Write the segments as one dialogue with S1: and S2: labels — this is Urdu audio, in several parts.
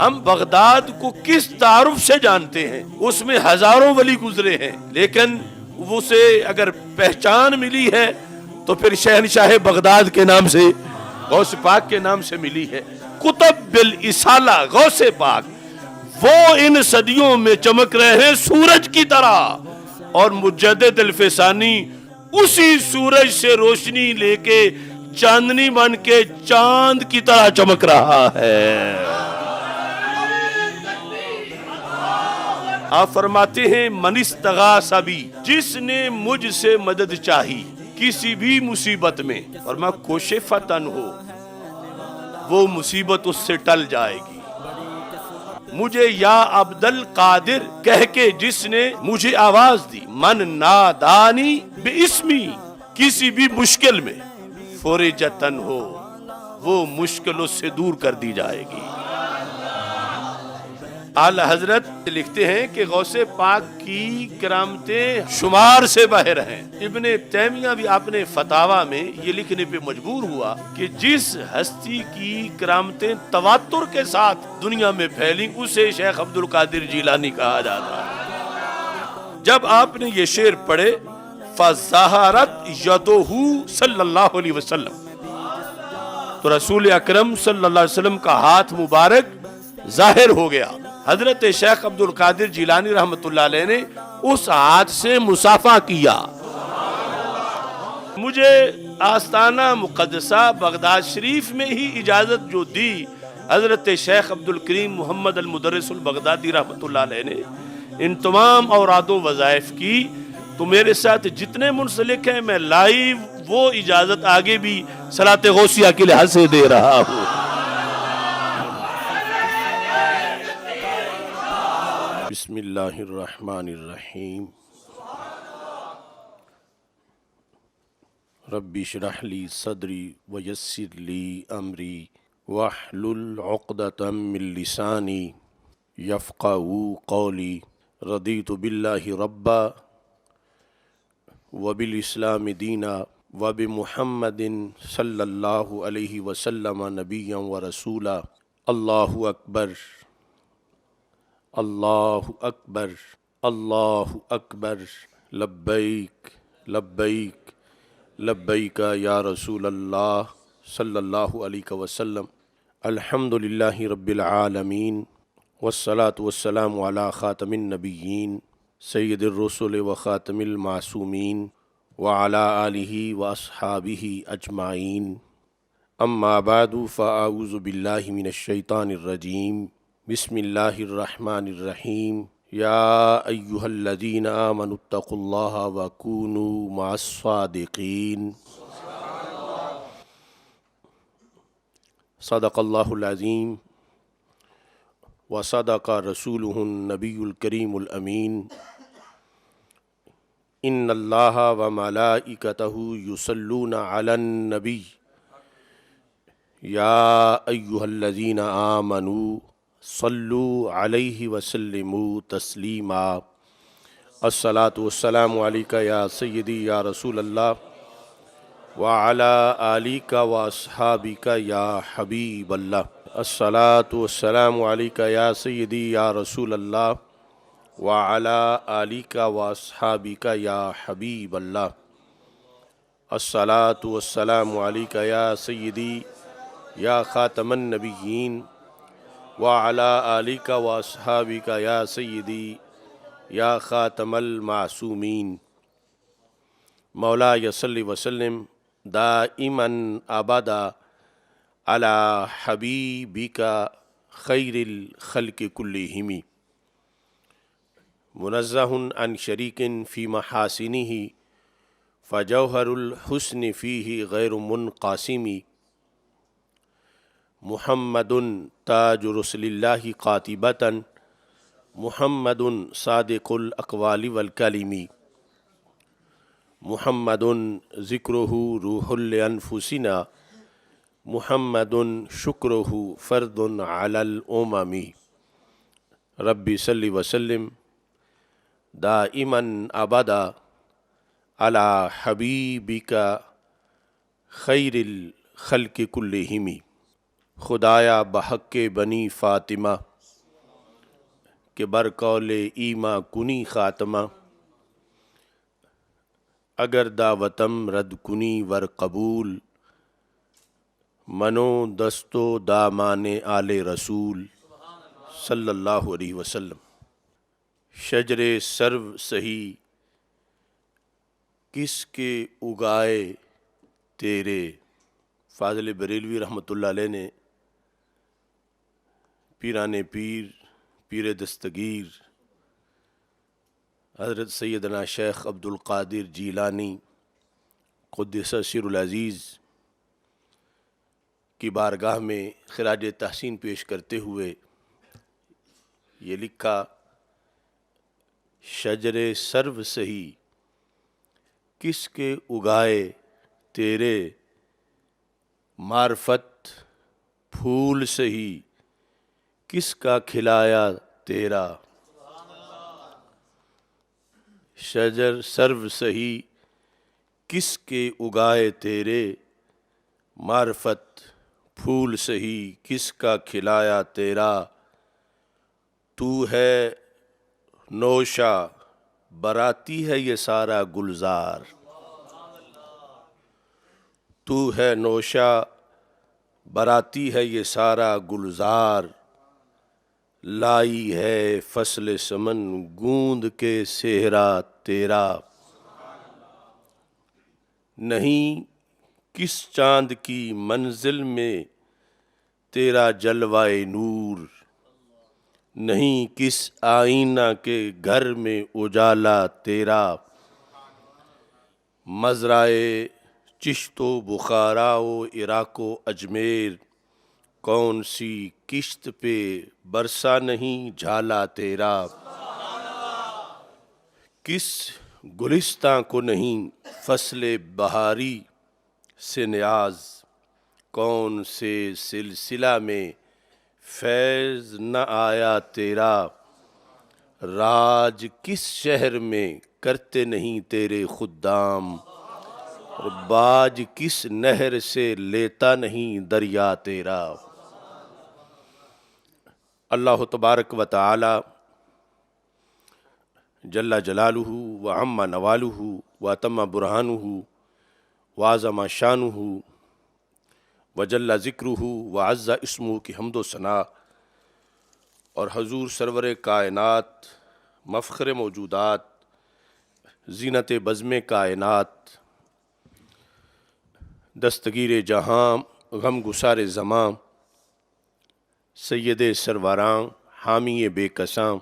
S1: ہم بغداد کو کس تعارف سے جانتے ہیں؟ اس میں ہزاروں ولی گزرے ہیں، لیکن اسے اگر پہچان ملی ہے تو پھر شہنشاہ بغداد کے نام سے، غوث پاک کے نام سے ملی ہے۔ کتب بالاسالہ غوث پاک وہ ان صدیوں میں چمک رہے ہیں سورج کی طرح، اور مجدد الفسانی اسی سورج سے روشنی لے کے چاندنی بن کے چاند کی طرح چمک رہا ہے۔ آپ فرماتے ہیں من استغاث بی، جس نے مجھ سے مدد چاہی کسی بھی مصیبت میں، اور میں کوشفتاً ہو، وہ مصیبت اس سے ٹل جائے گی۔ مجھے یا عبد القادر کہہ کے جس نے مجھے آواز دی، من نادانی باسمی، کسی بھی مشکل میں فرجتن ہو، وہ مشکل اس سے دور کر دی جائے گی۔ اعلی حضرت لکھتے ہیں کہ غوث پاک کی کرامتیں شمار سے باہر ہیں۔ ابن تیمیہ بھی اپنے فتاویٰ میں یہ لکھنے پہ مجبور ہوا کہ جس ہستی کی کرامتیں تواتر کے ساتھ دنیا میں پھیلیں اسے شیخ عبد القادر جیلانی کہا جاتا ہے۔ جب آپ نے یہ شعر پڑھے فَظَہَرَتْ يَدُهُ صلی اللہ علیہ وسلم، تو رسول اکرم صلی اللہ علیہ وسلم کا ہاتھ مبارک ظاہر ہو گیا۔ حضرت شیخ عبد القادر جیلانی رحمۃ اللہ علیہ نے اس ہاتھ سے مصافحہ کیا۔ مجھے آستانہ مقدسہ بغداد شریف میں ہی اجازت جو دی حضرت شیخ عبد الکریم محمد المدرس البغدادی رحمۃ اللہ علیہ نے ان تمام اوراد و وظائف کی، تو میرے ساتھ جتنے منسلک ہیں میں لائیو وہ اجازت آگے بھی صلاۃ غوثیہ کے لحاظ سے دے رہا ہوں۔ بسم اللہ الرحمن الرحیم۔ ربی اشرح لی صدری ویسر لی امری واحلل عقدۃ من لسانی یفقہوا قولی۔ رضیت باللہ ربا وبالاسلام دینا وبمحمد صلی اللہ علیہ وسلم نبیا ورسولا۔ اللہ اکبر، اللہ اکبر، اللہ اکبر، لبیک لبیک لبیک یا رسول اللہ صلی اللہ علیہ وسلم۔ الحمدللہ رب العالمین، والصلاة والسلام علی خاتم النبیین سید الرسل و خاتم المعصومین وعلی آلہ واصحابہ اجمعین۔ اما بعد فاعوذ باللہ من الشیطان الرجیم۔ بسم اللہ الرحمن الرحیم۔ یا ایہا الذین آمنوا اتقوا اللہ وکونوا مع الصادقین۔ صدق اللہ العظیم وصدق رسولہ النبی الکریم الامین۔ ان اللہ وملائکتہ یصلون علی النبی یا ایہا الذین آمنوا صلوا علیہ وسلموا تسلیما۔ الصلاۃ والسلام علیک یا سیدی یا رسول اللہ وعلی آلک واصحابک یا حبیب اللہ۔ الصلاۃ والسلام علیک یا سیدی یا رسول اللہ وعلی آلک واصحابک یا حبیب اللہ۔ الصلاۃ والسلام علیک یا سیدی یا خاتم النبیین وعلی آلک واصحابک یا سیدی یا خاتم المعصومین۔ مولاي صل وسلم دائما ابدا علی حبیبک خیر الخلق کلہم، منزہ عن شریک فی محاسنہ فجوہر الحسن فیہ غیر منقاسم۔ محمد تاج رسل اللہ قاطبۃ، محمد صادق الاقوال والکلم، محمد ذکرہ روح لانفسنا، محمد شکرہ فرد علی الامم۔ ربی صلی وسلم دائما ابدا علی حبیبک خیر الخلق کلہم۔ خدایا بحق بنی فاطمہ کہ برقول ایما کنی خاتمہ، اگر دعوتم رد کنی ور قبول، منو دستو دامان آل رسول صلی اللہ علیہ وسلم۔ شجر سرو سہی کس کے اگائے تیرے، فاضل بریلوی رحمۃ اللہ علیہ نے پیران پیر، پیر دستگیر حضرت سیدنا شیخ عبد القادر جیلانی قدس سر العزیز کی بارگاہ میں خراج تحسین پیش کرتے ہوئے یہ لکھا، شجر سرو سہی کس کے اگائے تیرے، معرفت پھول سہی کس کا کھلایا تیرا۔ شجر سرو سہی کس کے اگائے تیرے، معرفت پھول سہی کس کا کھلایا تیرا۔ تو ہے نوشا براتی ہے یہ سارا گلزار، تو ہے نوشا براتی ہے یہ سارا گلزار، لائی ہے فصل سمن گوند کے صحرا تیرا۔ نہیں کس چاند کی منزل میں تیرا جلوائے نور، نہیں کس آئینہ کے گھر میں اجالا تیرا۔ مزرائے چشت و بخارا و عراق و اجمیر، کون سی کشت پہ برسا نہیں جھالا تیرا۔ کس گلستاں کو نہیں فصل بہاری سے نیاز، کون سے سلسلہ میں فیض نہ آیا تیرا۔ راج کس شہر میں کرتے نہیں تیرے خدام، اور باج کس نہر سے لیتا نہیں دریا تیرا۔ اللہ تبارک و تعالی جل جلالہ وعم نوالہ واتم برہانہ وعظم شانہ وجل ذکرہ وعز اسمہ کی حمد و ثنا، اور حضور سرور کائنات، مفخر موجودات، زینت بزم کائنات، دستگیر جہاں غم گسار زماں، سید سرواراں حامی بے کساں،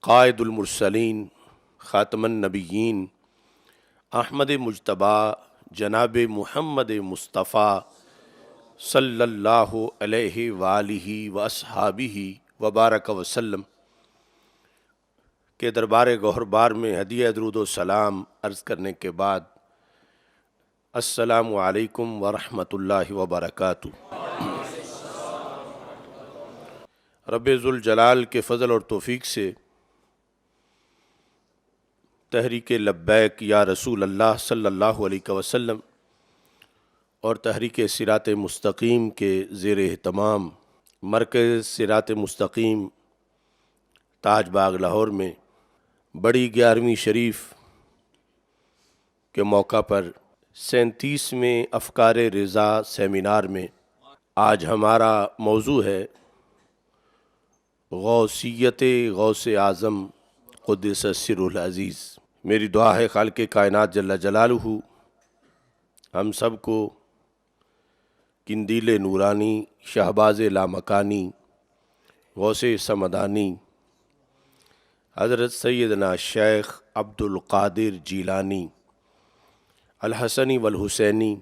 S1: قائد المرسلین خاتم النبیین، احمد مجتبیٰ جناب محمد مصطفیٰ صلی اللہ علیہ وآلہ واصحابہ وبارک وسلم کے دربار گوہربار میں ہدیہ درود و سلام عرض کرنے کے بعد، السلام علیکم ورحمۃ اللہ وبرکاتہ۔ رب ذوالجلال کے فضل اور توفیق سے تحریک لبیک یا رسول اللہ صلی اللہ علیہ وسلم اور تحریک صراط مستقیم کے زیر اہتمام مرکز صراط مستقیم تاج باغ لاہور میں بڑی 11ویں شریف کے موقع پر 37ویں افکار رضا سیمینار میں آج ہمارا موضوع ہے غوثیت غوث اعظم قدس سر العزیز۔ میری دعا ہے خالق کائنات جل جلالہ ہم سب کو قندیل نورانی، شہباز لامکانی، غوث سمدانی حضرت سیدنا شیخ عبد القادر جیلانی الحسنی والحسینی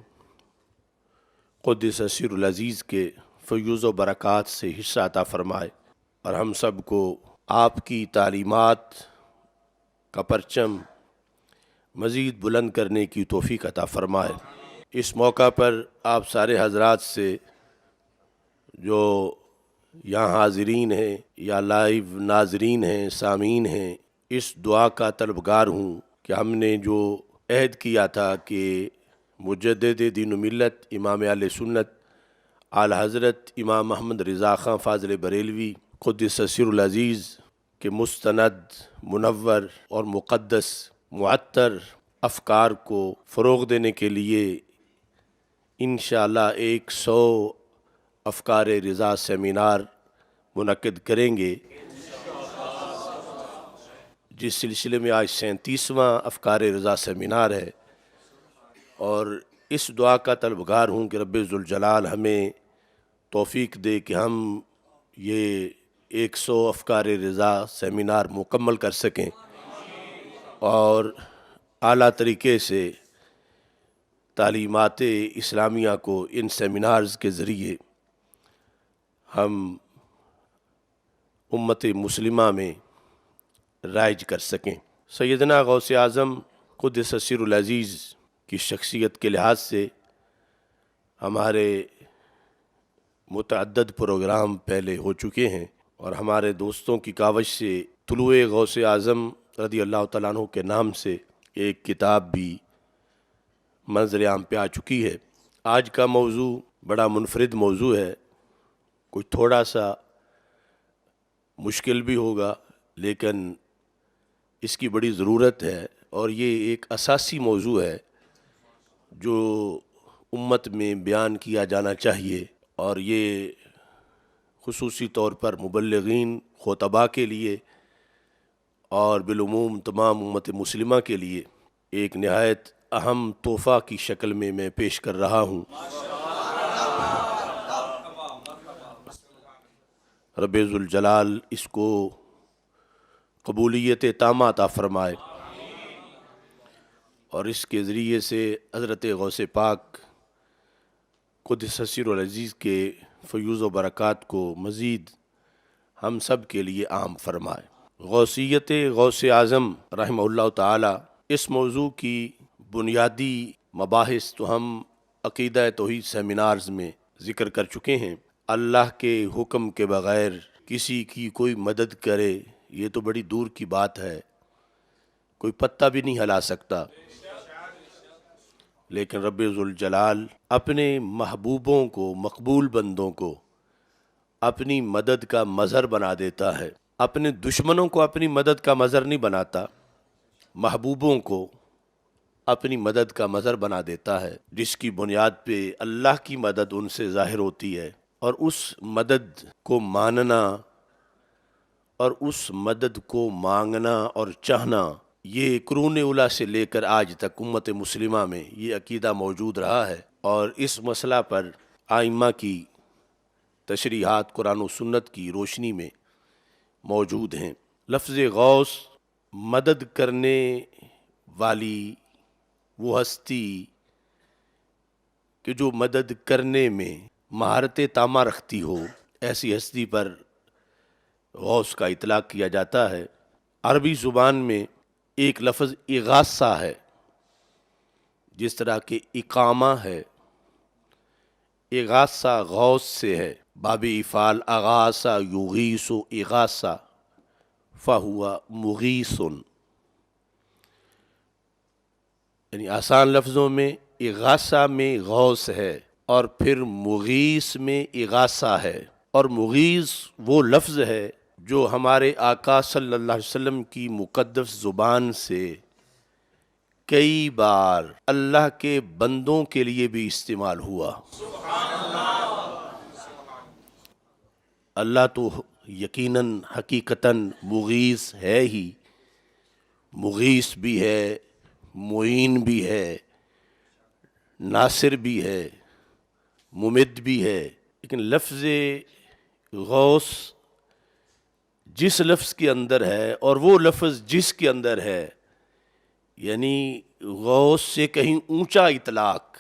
S1: قدس سر العزیز کے فیوز و برکات سے حصہ عطا فرمائے، اور ہم سب کو آپ کی تعلیمات کا پرچم مزید بلند کرنے کی توفیق عطا فرمائے۔ اس موقع پر آپ سارے حضرات سے جو یہاں حاضرین ہیں یا لائیو ناظرین ہیں، سامعین ہیں، اس دعا کا طلبگار ہوں کہ ہم نے جو عہد کیا تھا کہ مجدد دین و ملت امام اہل سنت اعلی حضرت امام محمد رضا خان فاضل بریلوی قدس سر العزیز کے مستند، منور اور مقدس معطر افکار کو فروغ دینے کے لیے انشاءاللہ 100 افکار رضا سیمینار منعقد کریں گے، جس سلسلے میں آج 37واں افکار رضا سیمینار ہے، اور اس دعا کا طلبگار ہوں کہ رب ذوالجلال ہمیں توفیق دے کہ ہم یہ 100 افکار رضا سیمینار مکمل کر سکیں اور اعلیٰ طریقے سے تعلیمات اسلامیہ کو ان سیمینارز کے ذریعے ہم امت مسلمہ میں رائج کر سکیں۔ سیدنا غوث اعظم قدس سر العزیز کی شخصیت کے لحاظ سے ہمارے متعدد پروگرام پہلے ہو چکے ہیں، اور ہمارے دوستوں کی کاوش سے طلوع غوث اعظم رضی اللہ تعالیٰ عنہ کے نام سے ایک کتاب بھی منظر عام پہ آ چکی ہے۔ آج کا موضوع بڑا منفرد موضوع ہے، کوئی تھوڑا سا مشکل بھی ہوگا لیکن اس کی بڑی ضرورت ہے، اور یہ ایک اساسی موضوع ہے جو امت میں بیان کیا جانا چاہیے، اور یہ خصوصی طور پر مبلغین، خطباء کے لیے اور بالعموم تمام امت مسلمہ کے لیے ایک نہایت اہم تحفہ کی شکل میں پیش کر رہا ہوں۔ رب ذوالجلال اس کو قبولیت تامہ عطا فرمائے، اور اس کے ذریعے سے حضرت غوث پاک قدس سر العزیز کے فیوز و برکات کو مزید ہم سب کے لیے عام فرمائے۔ غوثیت غوث اعظم رحمہ اللہ تعالی، اس موضوع کی بنیادی مباحث تو ہم عقیدہ توحید سیمینارز میں ذکر کر چکے ہیں۔ اللہ کے حکم کے بغیر کسی کی کوئی مدد کرے یہ تو بڑی دور کی بات ہے، کوئی پتہ بھی نہیں ہلا سکتا، لیکن رب ذوالجلال اپنے محبوبوں کو، مقبول بندوں کو اپنی مدد کا مظہر بنا دیتا ہے۔ اپنے دشمنوں کو اپنی مدد کا مظہر نہیں بناتا، محبوبوں کو اپنی مدد کا مظہر بنا دیتا ہے، جس کی بنیاد پہ اللہ کی مدد ان سے ظاہر ہوتی ہے، اور اس مدد کو ماننا اور اس مدد کو مانگنا اور چاہنا، یہ قرون اولیٰ سے لے کر آج تک امت مسلمہ میں یہ عقیدہ موجود رہا ہے، اور اس مسئلہ پر ائمہ کی تشریحات قرآن و سنت کی روشنی میں موجود ہیں۔ لفظ غوث مدد کرنے والی وہ ہستی کہ جو مدد کرنے میں مہارت تامہ رکھتی ہو، ایسی ہستی پر غوث کا اطلاق کیا جاتا ہے۔ عربی زبان میں ایک لفظ اغاثہ ہے، جس طرح کہ اقامہ ہے، اغاثہ غوث سے ہے، باب افعال اغاثہ یغیث اغاثہ فہو مغیث، یعنی آسان لفظوں میں اغاثہ میں غوث ہے اور پھر مغیث میں اغاثہ ہے، اور مغیث وہ لفظ ہے جو ہمارے آقا صلی اللہ علیہ وسلم کی مقدس زبان سے کئی بار اللہ کے بندوں کے لیے بھی استعمال ہوا۔ اللہ تو یقیناً حقیقتاً مغیث ہے ہی، مغیث بھی ہے، معین بھی ہے، ناصر بھی ہے، ممد بھی ہے، لیکن لفظ غوث جس لفظ کے اندر ہے اور وہ لفظ جس کے اندر ہے، یعنی غوث سے کہیں اونچا اطلاق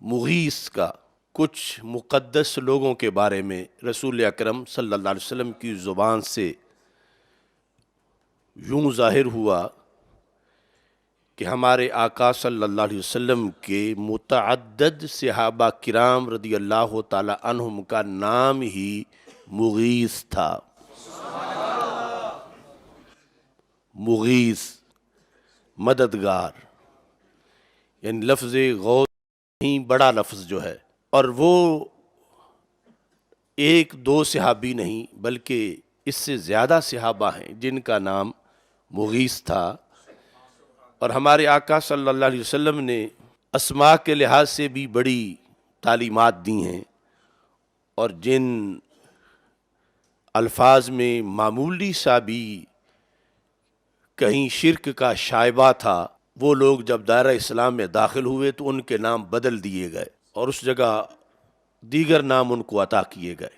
S1: مغیث کا کچھ مقدس لوگوں کے بارے میں رسول اکرم صلی اللہ علیہ وسلم کی زبان سے یوں ظاہر ہوا کہ ہمارے آقا صلی اللہ علیہ وسلم کے متعدد صحابہ کرام رضی اللہ تعالی عنہم کا نام ہی مغیث تھا۔ مغیث مددگار، یعنی لفظ غوث ہی بڑا لفظ جو ہے، اور وہ ایک دو صحابی نہیں بلکہ اس سے زیادہ صحابہ ہیں جن کا نام مغیث تھا، اور ہمارے آقا صلی اللہ علیہ وسلم نے اسماء کے لحاظ سے بھی بڑی تعلیمات دی ہیں، اور جن الفاظ میں معمولی سا بھی کہیں شرک کا شائبہ تھا، وہ لوگ جب دائرہ اسلام میں داخل ہوئے تو ان کے نام بدل دیے گئے اور اس جگہ دیگر نام ان کو عطا کیے گئے،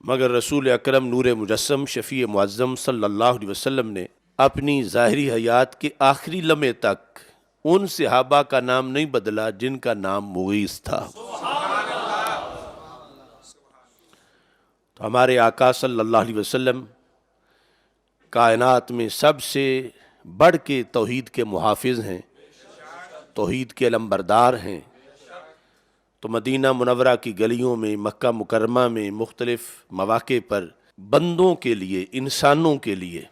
S1: مگر رسول اکرم نور مجسم شفیع معظم صلی اللہ علیہ وسلم نے اپنی ظاہری حیات کے آخری لمحے تک ان صحابہ کا نام نہیں بدلا جن کا نام مغیث تھا۔ تو ہمارے آقا صلی اللہ علیہ وسلم کائنات میں سب سے بڑھ کے توحید کے محافظ ہیں، توحید کے علمبردار ہیں، تو مدینہ منورہ کی گلیوں میں، مکہ مکرمہ میں مختلف مواقع پر بندوں کے لیے، انسانوں کے لیے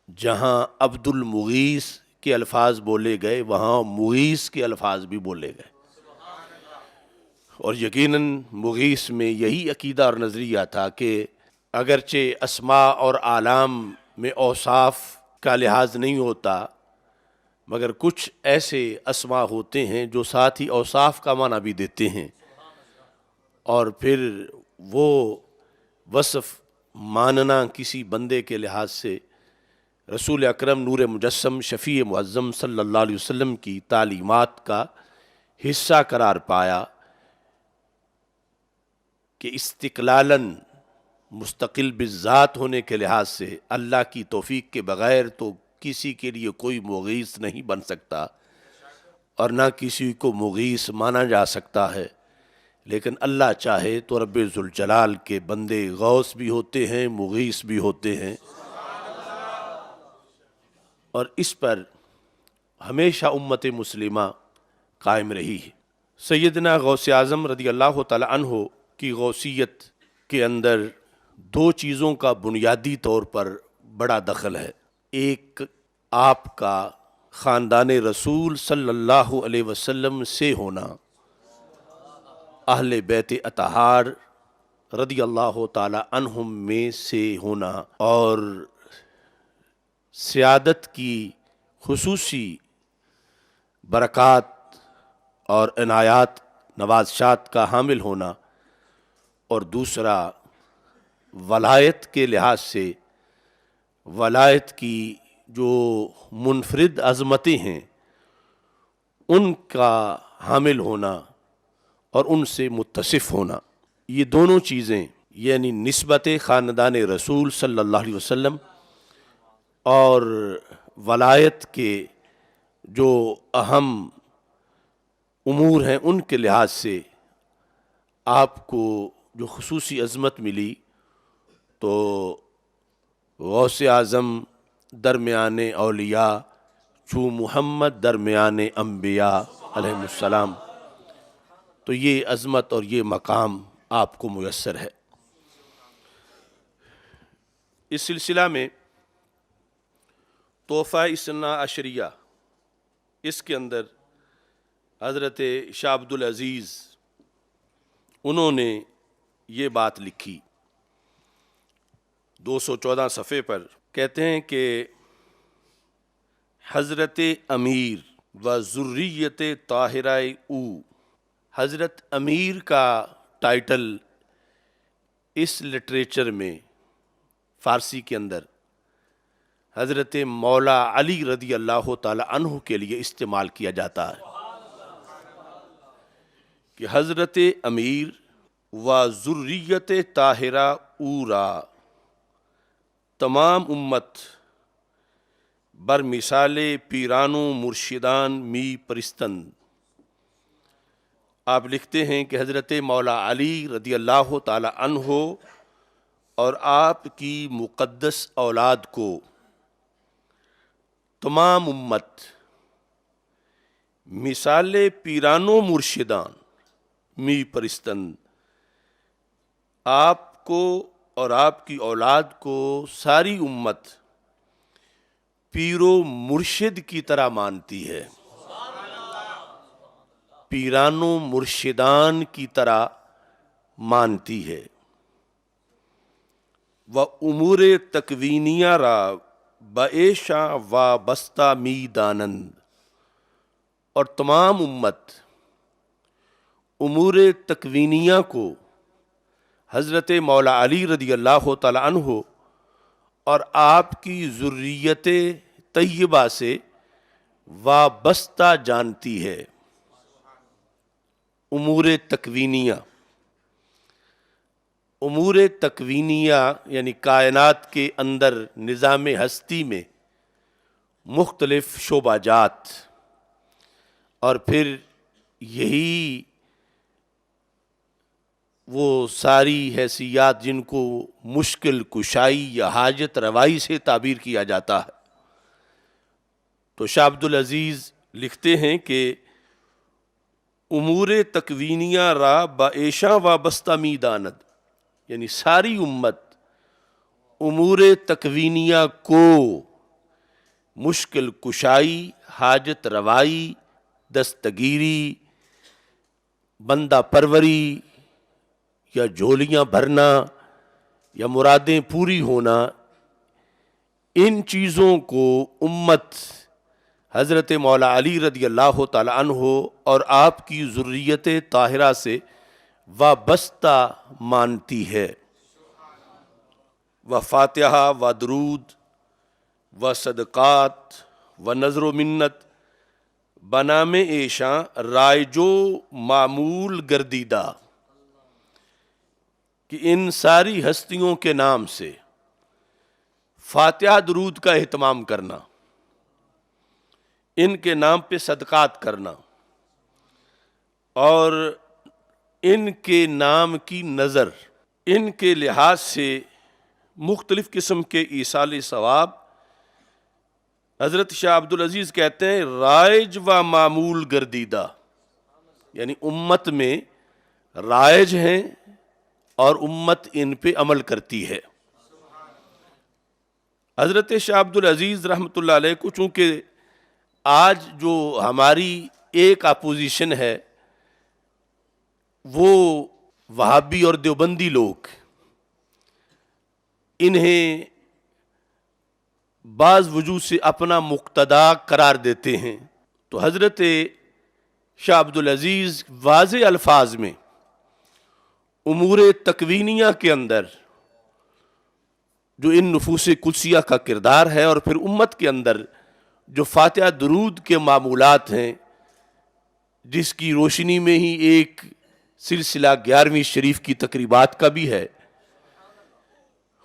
S1: جہاں عبد المغیث کے الفاظ بولے گئے وہاں مغیث کے الفاظ بھی بولے گئے، اور یقیناً مغیث میں یہی عقیدہ اور نظریہ تھا کہ اگرچہ اسماء اور اعلام میں اوصاف کا لحاظ نہیں ہوتا، مگر کچھ ایسے اسماء ہوتے ہیں جو ساتھ ہی اوصاف کا معنی بھی دیتے ہیں، اور پھر وہ وصف ماننا کسی بندے کے لحاظ سے رسول اکرم نور مجسم شفیع معظم صلی اللہ علیہ وسلم کی تعلیمات کا حصہ قرار پایا کہ استقلالاً مستقل بالذات ہونے کے لحاظ سے اللہ کی توفیق کے بغیر تو کسی کے لیے کوئی مغیث نہیں بن سکتا، اور نہ کسی کو مغیث مانا جا سکتا ہے، لیکن اللہ چاہے تو رب ذوالجلال کے بندے غوث بھی ہوتے ہیں، مغیث بھی ہوتے ہیں، اور اس پر ہمیشہ امت مسلمہ قائم رہی ہے۔ سیدنا غوث اعظم رضی اللہ تعالی عنہ کی غوثیت کے اندر دو چیزوں کا بنیادی طور پر بڑا دخل ہے، ایک آپ کا خاندان رسول صلی اللہ علیہ وسلم سے ہونا، اہل بیت اطہار رضی اللہ تعالی عنہم میں سے ہونا، اور سیادت کی خصوصی برکات اور عنایات نوازشات کا حامل ہونا، اور دوسرا ولایت کے لحاظ سے ولایت کی جو منفرد عظمتیں ہیں ان کا حامل ہونا اور ان سے متصف ہونا۔ یہ دونوں چیزیں یعنی نسبت خاندان رسول صلی اللہ علیہ وسلم اور ولایت کے جو اہم امور ہیں ان کے لحاظ سے آپ کو جو خصوصی عظمت ملی، تو غوث اعظم درمیان اولیاء چو محمد درمیان انبیاء علیہ السلام، تو یہ عظمت اور یہ مقام آپ کو میسر ہے۔ اس سلسلہ میں تحفہ اثنا عشریہ، اس کے اندر حضرت شاہ عبد العزیز انہوں نے یہ بات لکھی 214 صفحے پر، کہتے ہیں کہ حضرت امیر و ذریت طاہرہ او، حضرت امیر کا ٹائٹل اس لٹریچر میں فارسی کے اندر حضرت مولا علی رضی اللہ تعالی عنہ کے لیے استعمال کیا جاتا ہے کہ حضرت امیر و ذریت طاہرہ او را تمام امت بر مثال پیران و مرشدان می پرستند۔ آپ لکھتے ہیں کہ حضرت مولا علی رضی اللہ تعالی عنہ اور آپ کی مقدس اولاد کو تمام امت مثال پیران و مرشدان می پرستند، آپ کو اور آپ کی اولاد کو ساری امت پیر و مرشد کی طرح مانتی ہے، پیران و مرشدان کی طرح مانتی ہے۔ و امور تکوینیہ را بعیشاں وابستہ می دانند، اور تمام امت امور تکوینیہ کو حضرت مولا علی رضی اللہ تعالی عنہ اور آپ کی ذریت طیبہ سے وابستہ جانتی ہے۔ امور تکوینیہ، امور تکوینیہ یعنی کائنات کے اندر نظام ہستی میں مختلف شعبہ جات، اور پھر یہی وہ ساری حیثیات جن کو مشکل کشائی یا حاجت روائی سے تعبیر کیا جاتا ہے۔ تو شاہ عبد العزیز لکھتے ہیں کہ امور تکوینیہ را بعیشاں وابستہ می داند، یعنی ساری امت امور تکوینیہ کو مشکل کشائی، حاجت روائی، دستگیری، بندہ پروری یا جھولیاں بھرنا یا مرادیں پوری ہونا، ان چیزوں کو امت حضرت مولا علی رضی اللہ تعالی عنہ اور آپ کی ذریت طاہرہ سے وابستہ مانتی ہے۔ و فاتحہ و درود و صدقات و نذر و منت بنام ایشاں رائجو معمول گردیدہ، کہ ان ساری ہستیوں کے نام سے فاتحہ درود کا اہتمام کرنا، ان کے نام پہ صدقات کرنا، اور ان کے نام کی نظر، ان کے لحاظ سے مختلف قسم کے ایصال ثواب، حضرت شاہ عبد العزیز کہتے ہیں رائج و معمول گردیدہ، یعنی امت میں رائج ہیں اور امت ان پہ عمل کرتی ہے۔ حضرت شاہ عبد العزیز رحمۃ اللہ علیہ کو چونکہ آج جو ہماری ایک اپوزیشن ہے وہ وہابی اور دیوبندی لوگ، انہیں بعض وجوہ سے اپنا مقتدا قرار دیتے ہیں، تو حضرت شاہ عبد العزیز واضح الفاظ میں امور تکوینیہ کے اندر جو ان نفوس قدسیہ کا کردار ہے، اور پھر امت کے اندر جو فاتحہ درود کے معمولات ہیں، جس کی روشنی میں ہی ایک سلسلہ 11ویں شریف کی تقریبات کا بھی ہے،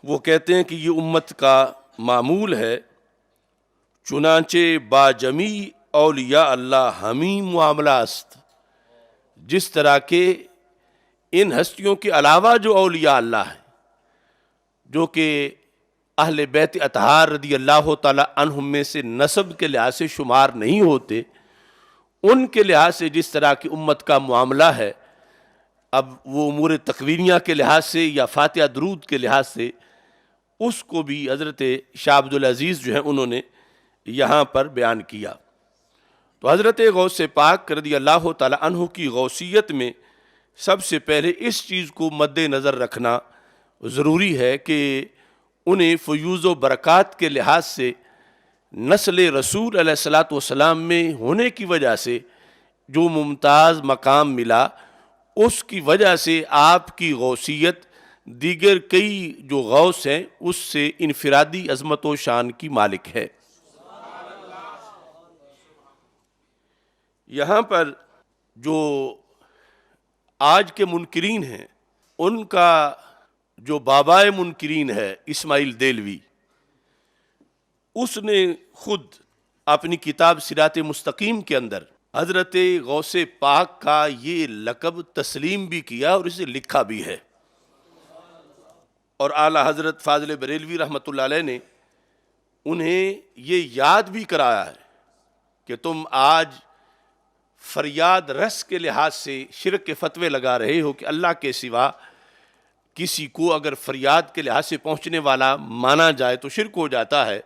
S1: وہ کہتے ہیں کہ یہ امت کا معمول ہے۔ چنانچہ با جمی اولیاء اللہ ہمیں معاملہ است، جس طرح کے ان ہستیوں کے علاوہ جو اولیاء اللہ ہیں، جو کہ اہل بیت اطہار رضی اللہ تعالی عنہم میں سے نسب کے لحاظ سے شمار نہیں ہوتے، ان کے لحاظ سے جس طرح کی امت کا معاملہ ہے، اب وہ امور تکوینیہ کے لحاظ سے یا فاتحہ درود کے لحاظ سے اس کو بھی حضرت شاہ عبد العزیز جو ہیں انہوں نے یہاں پر بیان کیا۔ تو حضرت غوث پاک رضی اللہ تعالی عنہ کی غوثیت میں سب سے پہلے اس چیز کو مد نظر رکھنا ضروری ہے کہ انہیں فیوز و برکات کے لحاظ سے نسل رسول علیہ الصلاۃ والسلام میں ہونے کی وجہ سے جو ممتاز مقام ملا، اس کی وجہ سے آپ کی غوثیت دیگر کئی جو غوث ہیں اس سے انفرادی عظمت و شان کی مالک ہے۔ یہاں پر جو آج کے منکرین ہیں، ان کا جو بابائے منکرین ہے اسماعیل دہلوی، اس نے خود اپنی کتاب صراط مستقیم کے اندر حضرت غوث پاک کا یہ لقب تسلیم بھی کیا اور اسے لکھا بھی ہے، اور اعلیٰ حضرت فاضل بریلوی رحمۃ اللہ علیہ نے انہیں یہ یاد بھی کرایا ہے کہ تم آج فریاد رس کے لحاظ سے شرک کے فتوے لگا رہے ہو کہ اللہ کے سوا کسی کو اگر فریاد کے لحاظ سے پہنچنے والا مانا جائے تو شرک ہو جاتا ہے،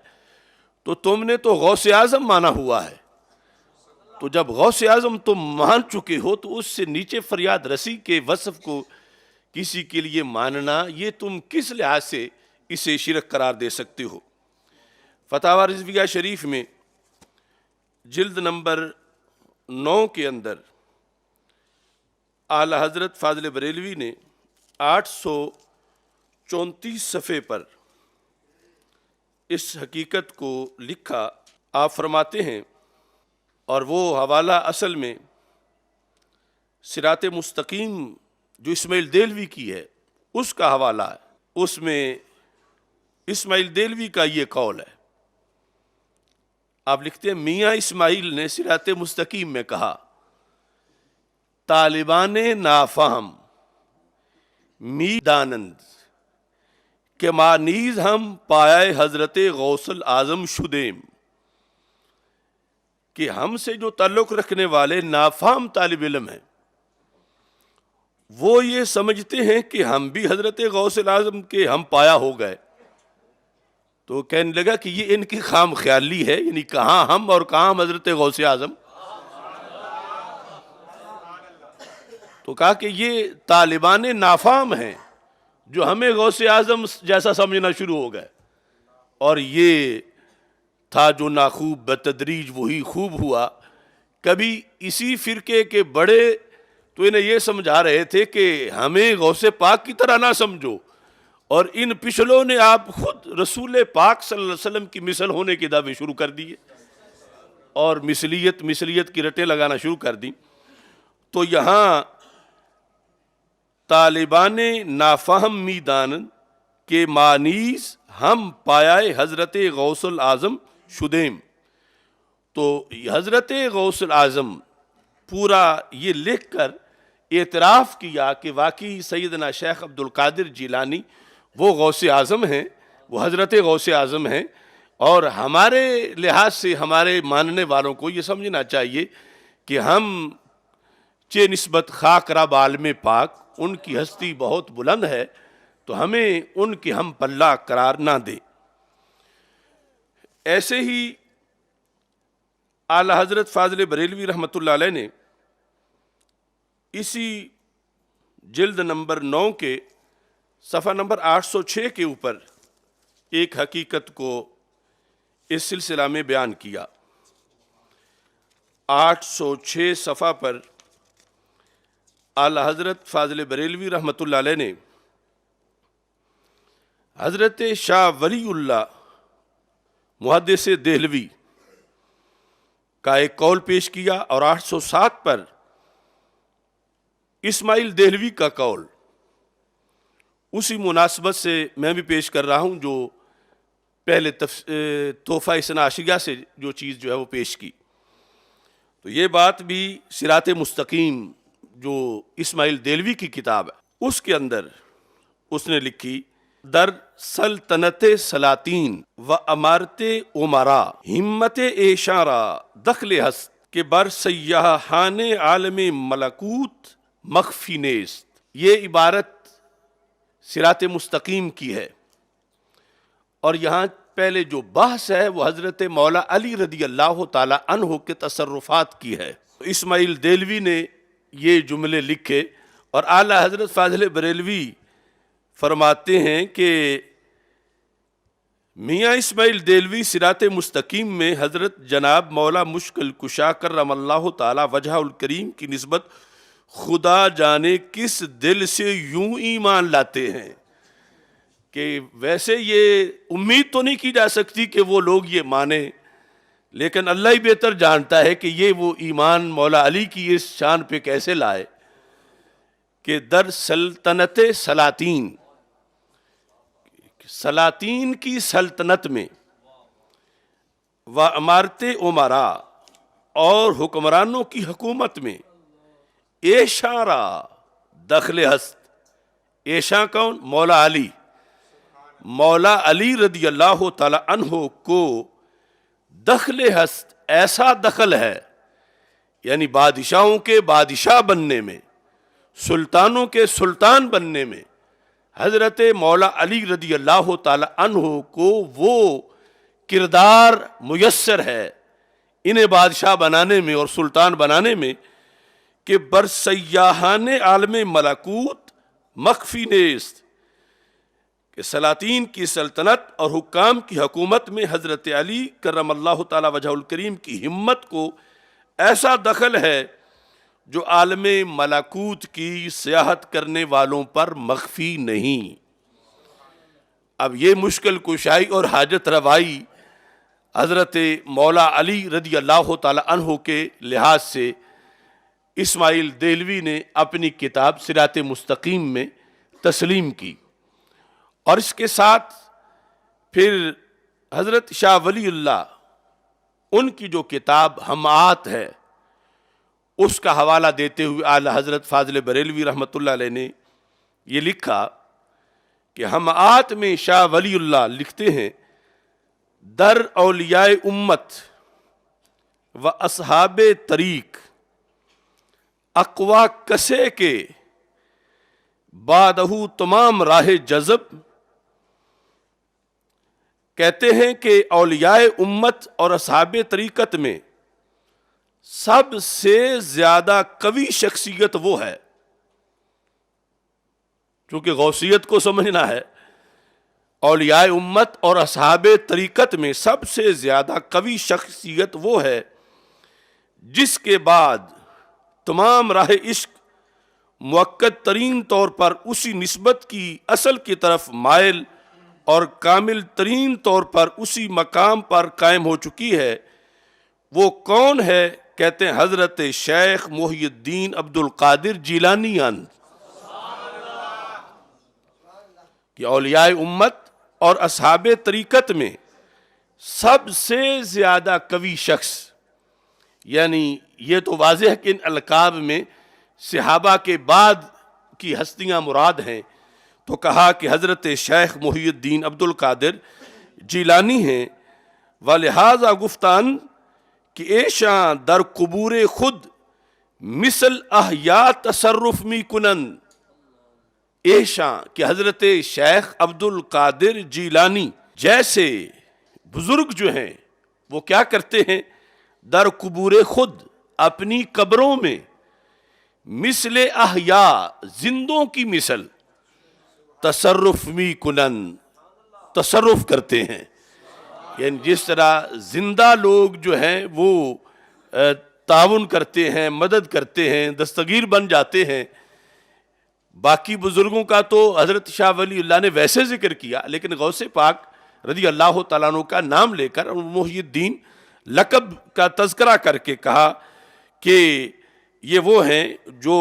S1: تو تم نے تو غوث اعظم مانا ہوا ہے، تو جب غوث اعظم تم مان چکے ہو تو اس سے نیچے فریاد رسی کے وصف کو کسی کے لیے ماننا، یہ تم کس لحاظ سے اسے شرک قرار دے سکتے ہو؟ فتاوی رضویہ شریف میں جلد نمبر 9 کے اندر اعلی حضرت فاضل بریلوی نے 834 صفحے پر اس حقیقت کو لکھا۔ آپ فرماتے ہیں، اور وہ حوالہ اصل میں صراط مستقیم جو اسماعیل دہلوی کی ہے اس کا حوالہ ہے، اس میں اسماعیل دہلوی کا یہ قول ہے۔ آپ لکھتے ہیں، میاں اسماعیل نے صراط مستقیم میں کہا، طالبان نافہم می دانند کہ ما نیز ہم پائے حضرت غوث الاعظم شدیم، کہ ہم سے جو تعلق رکھنے والے نافہم طالب علم ہیں وہ یہ سمجھتے ہیں کہ ہم بھی حضرت غوث الاعظم کے ہم پایا ہو گئے۔ تو کہنے لگا کہ یہ ان کی خام خیالی ہے، یعنی کہاں ہم اور کہاں ہم حضرت غوث اعظم۔ تو کہا کہ یہ طالبان نافہم ہیں جو ہمیں غوث اعظم جیسا سمجھنا شروع ہو گئے، اور یہ تھا جو ناخوب بتدریج وہی خوب ہوا۔ کبھی اسی فرقے کے بڑے تو انہیں یہ سمجھا رہے تھے کہ ہمیں غوث پاک کی طرح نہ سمجھو، اور ان پچھلوں نے آپ خود رسول پاک صلی اللہ علیہ وسلم کی مثل ہونے کے دعوے شروع کر دیے اور مثلیت کی رٹیں لگانا شروع کر دی۔ تو یہاں طالبان نافہم میدان کے مانیز ہم پایائے حضرت غوث الاعظم شدیم۔ تو حضرت غوث الاعظم پورا یہ لکھ کر اعتراف کیا کہ واقعی سیدنا شیخ عبد القادر جیلانی وہ غوث اعظم ہیں، وہ حضرت غوث اعظم ہیں، اور ہمارے لحاظ سے ہمارے ماننے والوں کو یہ سمجھنا چاہیے کہ ہم چہ نسبت خاک رب عالم پاک ان کی ہستی بہت بلند ہے، تو ہمیں ان کے ہم پلہ قرار نہ دیں۔ ایسے ہی اعلی حضرت فاضل بریلوی رحمۃ اللہ علیہ نے اسی جلد نمبر 9 کے صفحہ نمبر 806 کے اوپر ایک حقیقت کو اس سلسلہ میں بیان کیا۔ 806 صفحہ پر اعلی حضرت فاضل بریلوی رحمۃ اللہ علیہ نے حضرت شاہ ولی اللہ محدث دہلوی کا ایک قول پیش کیا، اور 807 پر اسماعیل دہلوی کا قول اسی مناسبت سے میں بھی پیش کر رہا ہوں، جو پہلے تحفہ اثنا عشریہ سے جو چیز جو ہے وہ پیش کی۔ تو یہ بات بھی صراط مستقیم جو اسماعیل دہلوی کی کتاب ہے اس کے اندر اس نے لکھی، در سلطنت سلاطین و امارت عمرا ہمت ایشارہ دخل ہست کے بر سیاحان عالم ملکوت مخفی نیست۔ یہ عبارت صراط مستقیم کی ہے، اور یہاں پہلے جو بحث ہے وہ حضرت مولا علی رضی اللہ تعالی عنہ کے تصرفات کی ہے۔ اسماعیل دہلوی نے یہ جملے لکھے، اور اعلی حضرت فاضل بریلوی فرماتے ہیں کہ میاں اسماعیل دہلوی صراط مستقیم میں حضرت جناب مولا مشکل کشا کرم اللہ تعالی وجہ الکریم کی نسبت خدا جانے کس دل سے یوں ایمان لاتے ہیں کہ ویسے یہ امید تو نہیں کی جا سکتی کہ وہ لوگ یہ مانیں، لیکن اللہ ہی بہتر جانتا ہے کہ یہ وہ ایمان مولا علی کی اس شان پہ کیسے لائے کہ در سلطنت سلاطین کی سلطنت میں و امارت عمرا اور حکمرانوں کی حکومت میں ایشارہ دخل ہست۔ ایشا کون؟ مولا علی۔ مولا علی رضی اللہ تعالی عنہ کو دخل ہست، ایسا دخل ہے، یعنی بادشاہوں کے بادشاہ بننے میں، سلطانوں کے سلطان بننے میں حضرت مولا علی رضی اللہ تعالی عنہ کو وہ کردار میسر ہے انہیں بادشاہ بنانے میں اور سلطان بنانے میں کہ برسیاحان عالم ملکوت مخفی نیست کہ سلاطین کی سلطنت اور حکام کی حکومت میں حضرت علی کرم اللہ تعالی وجہ الکریم کی ہمت کو ایسا دخل ہے جو عالم ملکوت کی سیاحت کرنے والوں پر مخفی نہیں۔ اب یہ مشکل کشائی اور حاجت روائی حضرت مولا علی رضی اللہ تعالی عنہ کے لحاظ سے اسماعیل دہلوی نے اپنی کتاب صراط مستقیم میں تسلیم کی، اور اس کے ساتھ پھر حضرت شاہ ولی اللہ ان کی جو کتاب ہمات ہے اس کا حوالہ دیتے ہوئے اعلی حضرت فاضل بریلوی رحمۃ اللہ علیہ نے یہ لکھا کہ ہمات میں شاہ ولی اللہ لکھتے ہیں، در اولیاء امت و اصحاب طریق اقوا کسے کے بادہ تمام راہ جذب، کہتے ہیں کہ اولیاء امت اور اصحاب طریقت میں سب سے زیادہ قوی شخصیت وہ ہے، چونکہ غوثیت کو سمجھنا ہے، اولیاء امت اور اصحاب طریقت میں سب سے زیادہ قوی شخصیت وہ ہے جس کے بعد تمام راہ عشق مؤکد ترین طور پر اسی نسبت کی اصل کی طرف مائل اور کامل ترین طور پر اسی مقام پر قائم ہو چکی ہے۔ وہ کون ہے؟ کہتے ہیں حضرت شیخ محی الدین عبد القادر جیلانی کہ اولیاء امت اور اصحاب طریقت میں سب سے زیادہ قوی شخص، یعنی یہ تو واضح ہے کہ ان القاب میں صحابہ کے بعد کی ہستیاں مراد ہیں، تو کہا کہ حضرت شیخ محی الدین عبد القادر جیلانی ہیں، وَلِہَذَا گفتان کہ ایشاں در قبور خود مثل احیاء تصرف می کنن، ایشاں کہ حضرت شیخ عبد القادر جیلانی جیسے بزرگ جو ہیں وہ کیا کرتے ہیں؟ در قبور خود اپنی قبروں میں مثل احیاء زندوں کی مثل تصرف می کنن تصرف کرتے ہیں، یعنی جس طرح زندہ لوگ جو ہیں وہ تعاون کرتے ہیں، مدد کرتے ہیں، دستگیر بن جاتے ہیں۔ باقی بزرگوں کا تو حضرت شاہ ولی اللہ نے ویسے ذکر کیا، لیکن غوث پاک رضی اللہ تعالیٰ عنہ کا نام لے کر محی الدین لقب کا تذکرہ کر کے کہا کہ یہ وہ ہیں جو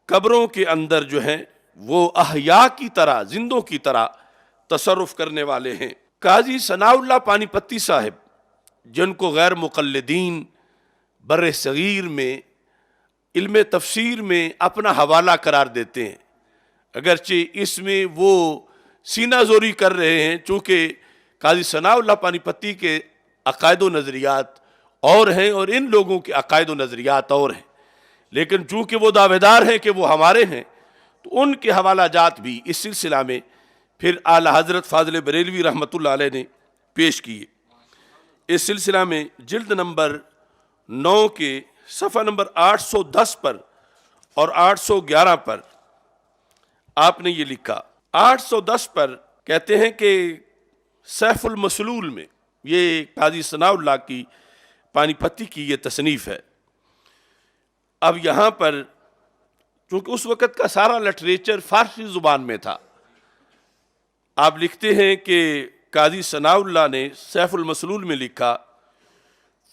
S1: قبروں کے اندر جو ہیں وہ احیاء کی طرح، زندوں کی طرح تصرف کرنے والے ہیں۔ قاضی ثناء اللہ پانی پتی صاحب، جن کو غیر مقلدین بر صغیر میں علم تفسیر میں اپنا حوالہ قرار دیتے ہیں، اگرچہ اس میں وہ سینہ زوری کر رہے ہیں، چونکہ قاضی ثناء اللہ پانی پتی کے عقائد و نظریات اور ہیں اور ان لوگوں کے عقائد و نظریات اور ہیں، لیکن چونکہ وہ دعوے دار ہیں کہ وہ ہمارے ہیں، تو ان کے حوالہ جات بھی اس سلسلہ میں پھر اعلی حضرت فاضل بریلوی رحمۃ اللہ علیہ نے پیش کیے۔ اس سلسلہ میں جلد نمبر 9 کے صفحہ نمبر 810 پر اور 811 پر آپ نے یہ لکھا۔ 810 پر کہتے ہیں کہ سیف المسلول میں، یہ قاضی ثناء اللہ کی پانی پتی کی یہ تصنیف ہے۔ اب یہاں پر چونکہ اس وقت کا سارا لٹریچر فارسی زبان میں تھا، آپ لکھتے ہیں کہ قاضی ثناء اللہ نے سیف المسلول میں لکھا،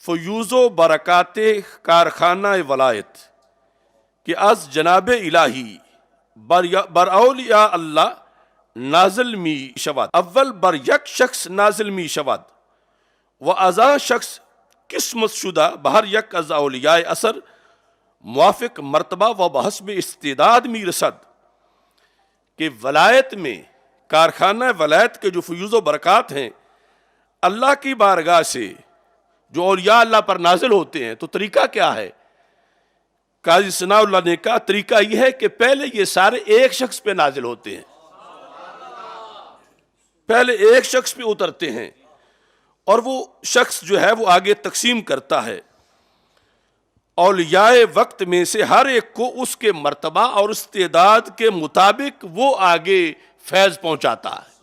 S1: فیوز و برکات کارخانہ ولایت کہ از جناب الہی بر اولیاء اللہ نازل می شود، اول بر یک شخص نازل می شود و ازا شخص قسمت شدہ بہر یک از اولیاء اثر موافق مرتبہ و بحسب استعداد می رسد، کہ ولایت میں کارخانہ ولایت کے جو فیوز و برکات ہیں اللہ کی بارگاہ سے جو اولیاء اللہ پر نازل ہوتے ہیں، تو طریقہ کیا ہے؟ قاضی ثناء اللہ نے کہا طریقہ یہ ہے کہ پہلے یہ سارے ایک شخص پہ نازل ہوتے ہیں، پہلے ایک شخص پہ اترتے ہیں اور وہ شخص جو ہے وہ آگے تقسیم کرتا ہے، اولیاء وقت میں سے ہر ایک کو اس کے مرتبہ اور استعداد کے مطابق وہ آگے فیض پہنچاتا ہے۔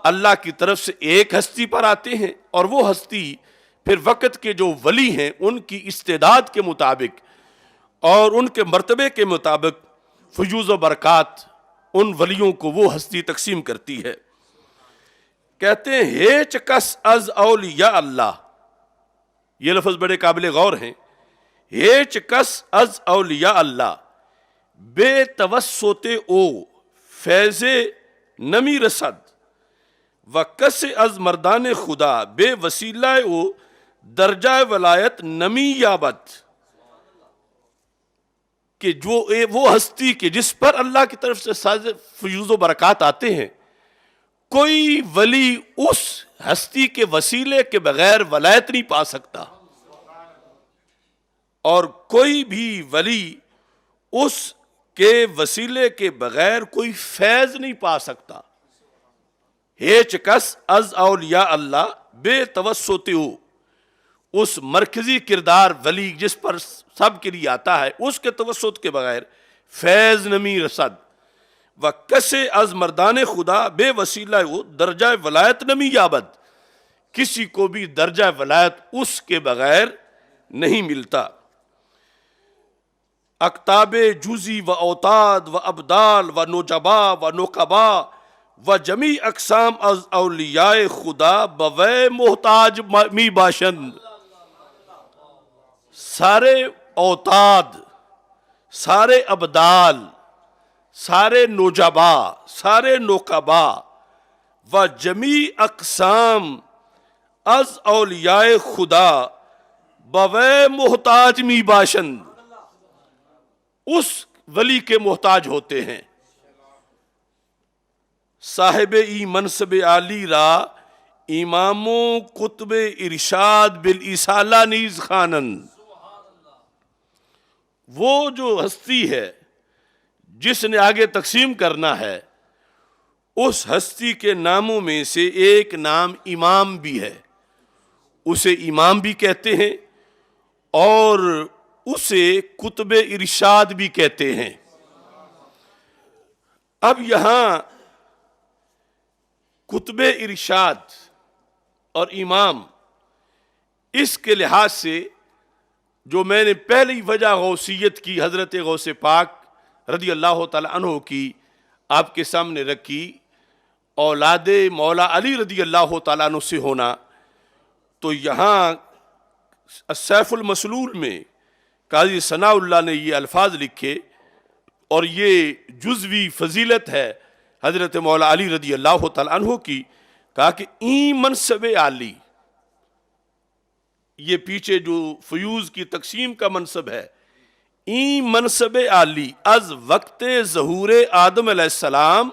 S1: اللہ کی طرف سے ایک ہستی پر آتے ہیں اور وہ ہستی پھر وقت کے جو ولی ہیں ان کی استعداد کے مطابق اور ان کے مرتبے کے مطابق فیوز و برکات ان ولیوں کو وہ ہستی تقسیم کرتی ہے۔ کہتے ہیں ہیچ کس از اولیاء اللہ، یہ لفظ بڑے قابل غور ہیں، ہیچ کس از اولیاء اللہ بے توسط او فیض نمی رسد و کس از مردان خدا بے وسیلہ او درجہ ولایت نمی یابت، کہ جو وہ ہستی کہ جس پر اللہ کی طرف سے ساز فیوز و برکات آتے ہیں، کوئی ولی اس ہستی کے وسیلے کے بغیر ولایت نہیں پا سکتا، اور کوئی بھی ولی اس کے وسیلے کے بغیر کوئی فیض نہیں پا سکتا۔ ہیچ کس از اولیاء اللہ بے توسط ہو، اس مرکزی کردار ولی جس پر سب کے لیے آتا ہے اس کے توسط کے بغیر فیض نمی رسد، و کسے از مردان خدا بے وسیلہ ہو درجہ ولایت نمی یابد، کسی کو بھی درجہ ولایت اس کے بغیر نہیں ملتا۔ اکتاب جزی و اوتاد و ابدال و نجبا و نقبا و جمی اقسام از اولیاء خدا بوے محتاج می باشند، سارے اوتاد، سارے ابدال، سارے نجبا، سارے نقبا و جمی اقسام از اولیاء خدا بوے محتاج می باشند، اس ولی کے محتاج ہوتے ہیں۔ صاحب ای منصب عالی را امام و قطب ارشاد بالاسالہ نیز خوانند، وہ جو ہستی ہے جس نے آگے تقسیم کرنا ہے، اس ہستی کے ناموں میں سے ایک نام امام بھی ہے، اسے امام بھی کہتے ہیں اور اسے قطب ارشاد بھی کہتے ہیں۔ اب یہاں قطب ارشاد اور امام اس کے لحاظ سے جو میں نے پہلی وجہ غوثیت کی حضرت غوث پاک رضی اللہ تعالی عنہ کی آپ کے سامنے رکھی، اولاد مولا علی رضی اللہ تعالیٰ عنہ سے ہونا، تو یہاں السیف المسلول میں قاضی ثناء اللہ نے یہ الفاظ لکھے، اور یہ جزوی فضیلت ہے حضرت مولا علی رضی اللہ تعالیٰ عنہ کی، کہا کہ این منصب عالی، یہ پیچھے جو فیوز کی تقسیم کا منصب ہے، این منصب عالی از وقت ظہور آدم علیہ السلام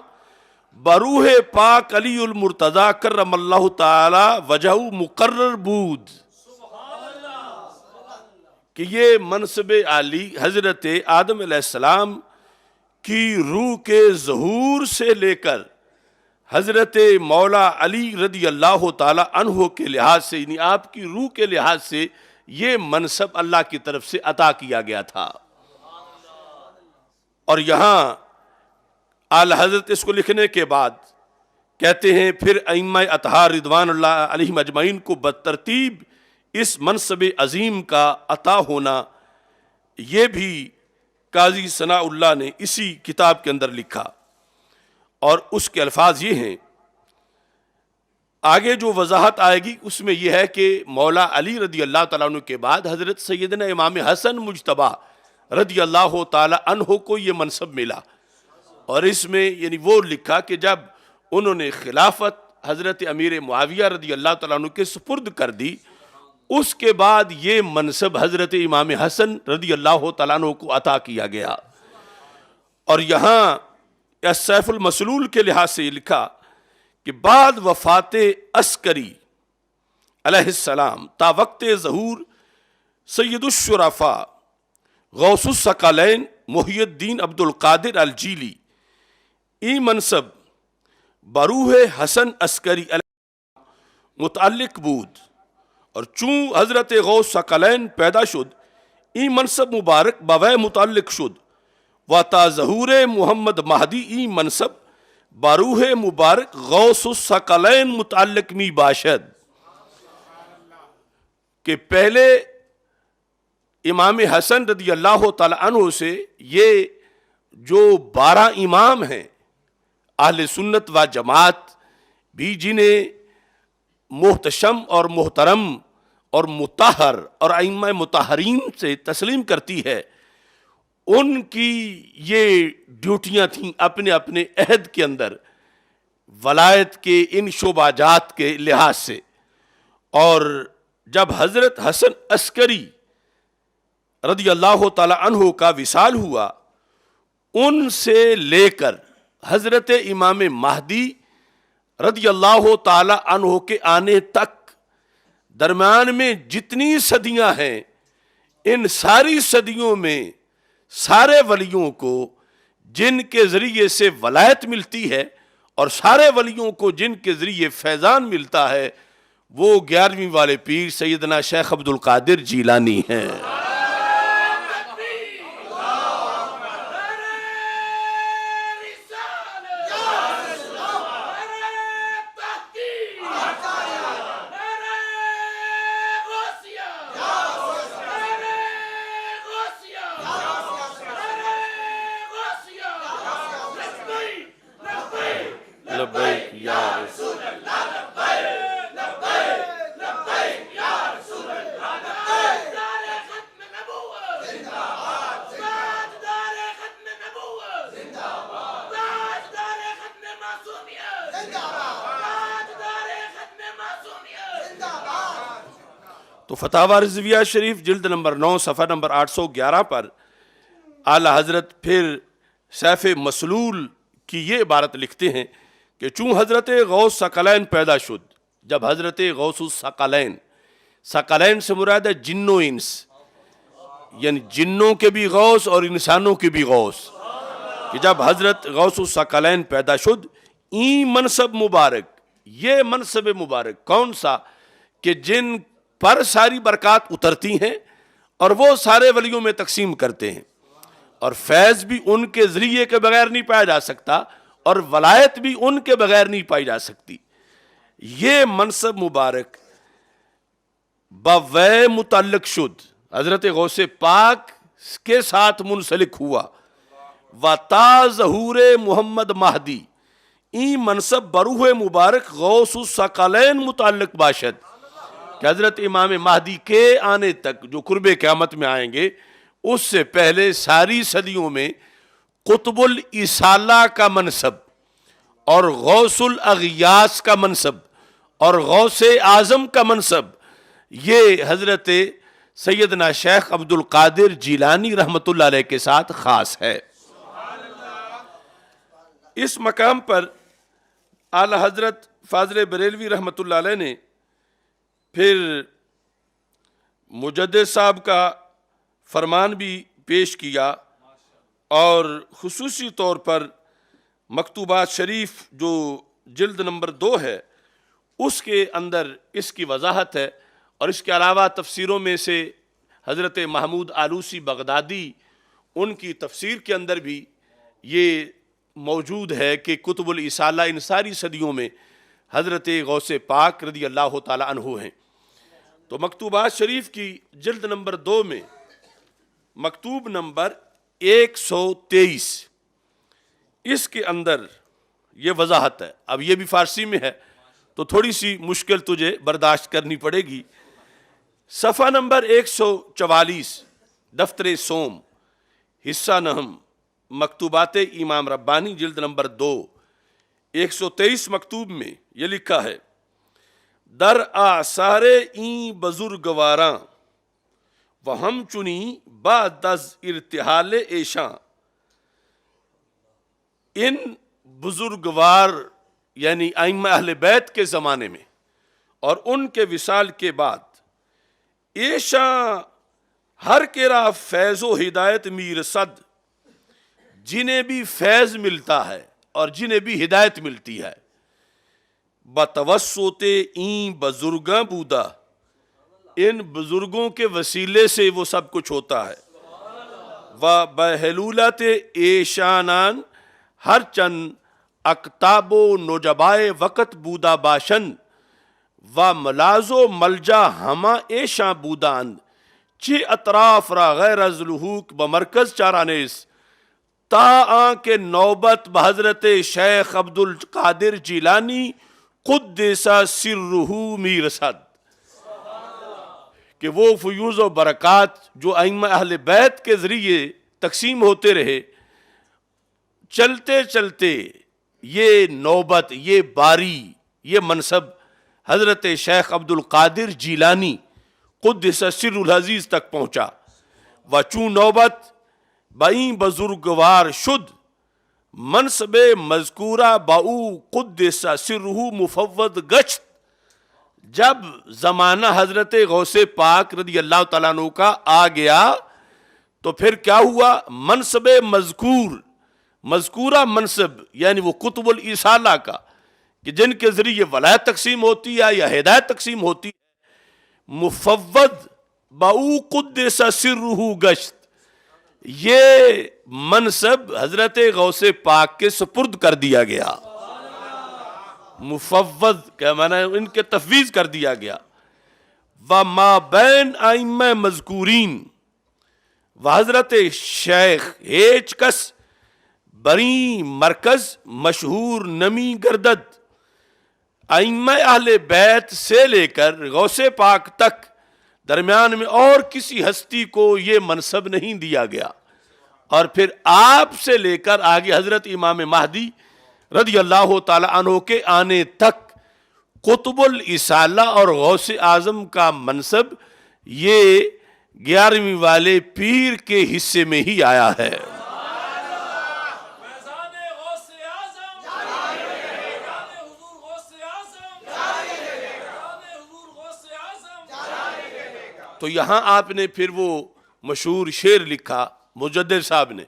S1: بروح پاک علی المرتضی کرم اللہ تعالی وجہ مقرر بود، کہ یہ منصب عالی حضرت آدم علیہ السلام کی روح کے ظہور سے لے کر حضرت مولا علی رضی اللہ تعالی عنہ کے لحاظ سے، یعنی آپ کی روح کے لحاظ سے یہ منصب اللہ کی طرف سے عطا کیا گیا تھا۔ اور یہاں اعلی حضرت اس کو لکھنے کے بعد کہتے ہیں پھر ائمہ اطہار رضوان اللہ علیہم اجمعین کو بترتیب اس منصب عظیم کا عطا ہونا، یہ بھی قاضی ثناء اللہ نے اسی کتاب کے اندر لکھا، اور اس کے الفاظ یہ ہیں۔ آگے جو وضاحت آئے گی اس میں یہ ہے کہ مولا علی رضی اللہ تعالیٰ عنہ کے بعد حضرت سیدنا امام حسن مجتبیٰ رضی اللہ تعالیٰ عنہ کو یہ منصب ملا، اور اس میں یعنی وہ لکھا کہ جب انہوں نے خلافت حضرت امیر معاویہ رضی اللہ تعالیٰ عنہ کے سپرد کر دی، اس کے بعد یہ منصب حضرت امام حسن رضی اللہ تعالیٰ عنہ کو عطا کیا گیا۔ اور یہاں السیف المسلول کے لحاظ سے یہ لکھا کہ بعد وفات عسکری علیہ السلام تا وقت ظہور سید الشرفاء غوث الثقلین محی الدین عبد القادر الجیلی، ای منصب بروح حسن عسکری علیہ متعلق بود، اور چون حضرت غوث ثقلین پیدا شد این منصب مبارک بوے متعلق شد و تا ظہور محمد مہدی این منصب باروح مبارک غوث الثقلین متعلق می باشد، کہ پہلے امام حسن رضی اللہ تعالی عنہ سے یہ جو 12 امام ہیں اہل سنت و جماعت بھی جنہیں محتشم اور محترم اور مطہر اور ائمہ مطہرین سے تسلیم کرتی ہے، ان کی یہ ڈیوٹیاں تھیں اپنے اپنے عہد کے اندر ولایت کے ان شعبات کے لحاظ سے۔ اور جب حضرت حسن عسکری رضی اللہ تعالی عنہ کا وصال ہوا، ان سے لے کر حضرت امام مہدی رضی اللہ تعالی عنہ کے آنے تک درمیان میں جتنی صدیاں ہیں، ان ساری صدیوں میں سارے ولیوں کو جن کے ذریعے سے ولایت ملتی ہے اور سارے ولیوں کو جن کے ذریعے فیضان ملتا ہے، وہ 11ویں والے پیر سیدنا شیخ عبد القادر جیلانی ہیں۔ تو فتاوی رضویہ شریف جلد نمبر 9 صفحہ نمبر 811 پر اعلی حضرت پھر سیف مسلول کی یہ عبارت لکھتے ہیں کہ چون حضرت غوث ثقلین پیدا شد، جب حضرت غوث الثقلین، ثقلین سے مراد ہے جن و انس، یعنی جنوں کے بھی غوث اور انسانوں کے بھی غوث، کہ جب حضرت غوث الثقلین پیدا شد، این منصب مبارک، یہ منصب مبارک کون سا کہ جن پر ساری برکات اترتی ہیں اور وہ سارے ولیوں میں تقسیم کرتے ہیں، اور فیض بھی ان کے ذریعے کے بغیر نہیں پایا جا سکتا اور ولایت بھی ان کے بغیر نہیں پائی جا سکتی، یہ منصب مبارک بوے متعلق شد، حضرت غوث پاک کے ساتھ منسلک ہوا، و تا ظہور محمد مہدی این منصب بروح مبارک غوث الثقلین متعلق باشد، کہ حضرت امام مہدی کے آنے تک جو قرب قیامت میں آئیں گے، اس سے پہلے ساری صدیوں میں قطب الاصالہ کا منصب اور غوث الاغیاث کا منصب اور غوث اعظم کا منصب یہ حضرت سیدنا شیخ عبد القادر جیلانی رحمۃ اللہ علیہ کے ساتھ خاص ہے۔ اس مقام پر اعلی حضرت فاضل بریلوی رحمۃ اللہ علیہ نے پھر مجدد صاحب کا فرمان بھی پیش کیا، اور خصوصی طور پر مکتوبات شریف جو جلد نمبر 2 ہے اس کے اندر اس کی وضاحت ہے، اور اس کے علاوہ تفسیروں میں سے حضرت محمود آلوسی بغدادی ان کی تفسیر کے اندر بھی یہ موجود ہے کہ قطب الاصالہ ان ساری صدیوں میں حضرت غوث پاک رضی اللہ تعالی عنہ ہیں۔ تو مکتوبات شریف کی جلد نمبر 2 میں مکتوب نمبر 123 اس کے اندر یہ وضاحت ہے، اب یہ بھی فارسی میں ہے تو تھوڑی سی مشکل تجھے برداشت کرنی پڑے گی۔ صفحہ نمبر 144 دفتر سوم حصہ نہم مکتوبات امام ربانی جلد نمبر 2 123 مکتوب میں یہ لکھا ہے، در آثار این بزرگواراں و ہم چنی بعد از ارتحال ایشاں، ان بزرگوار یعنی ائمہ اہل بیت کے زمانے میں اور ان کے وصال کے بعد ایشاں ہر کرا فیض و ہدایت میرسد، جنہیں بھی فیض ملتا ہے اور جنہیں بھی ہدایت ملتی ہے، بتوسط این بزرگاں بودا ان بزرگوں کے وسیلے سے وہ سب کچھ ہوتا ہے۔ وَبَحِلُولَتِ ایشانان ہر چند اکتاب و نوجبائے وقت بودا باشن و ملاز و ملجا ہما ایشاں بوداند چی اطراف را غیر از لحوق بمرکز چارانیس تا آن کے نوبت بحضرت شیخ عبدالقادر جیلانی قدس سرہ می رسد، کہ وہ فیوز و برکات جو ائمہ اہل بیت کے ذریعے تقسیم ہوتے رہے، چلتے چلتے یہ نوبت، یہ باری، یہ منصب حضرت شیخ عبدالقادر جیلانی قدس سر العزیز تک پہنچا۔ و چون نوبت بائیں بزرگوار شد منصب مذکورہ باؤ قدس سرہ مفوض گشت، جب زمانہ حضرت غوث پاک رضی اللہ تعالیٰ عنہ کا آ گیا تو پھر کیا ہوا؟ منصب مذکورہ منصب یعنی وہ قطب الاسالہ کا، کہ جن کے ذریعے ولایت تقسیم ہوتی ہے یا ہدایت تقسیم ہوتی ہے، مفوض باؤ قدس سرہ گشت، یہ منصب حضرت غوث پاک کے سپرد کر دیا گیا۔ مفوض کیا معنی ہے؟ ان کے تفویض کر دیا گیا۔ وما بین ائمہ مذکورین و حضرت شیخ ہیچ کس بری مرکز مشہور نمی گردد، ائمہ اہل بیت سے لے کر غوث پاک تک درمیان میں اور کسی ہستی کو یہ منصب نہیں دیا گیا، اور پھر آپ سے لے کر آگے حضرت امام مہدی رضی اللہ تعالی عنہ کے آنے تک قطب الاسالہ اور غوث اعظم کا منصب یہ 11ویں والے پیر کے حصے میں ہی آیا ہے۔ تو یہاں آپ نے پھر وہ مشہور شعر لکھا مجدد صاحب نے،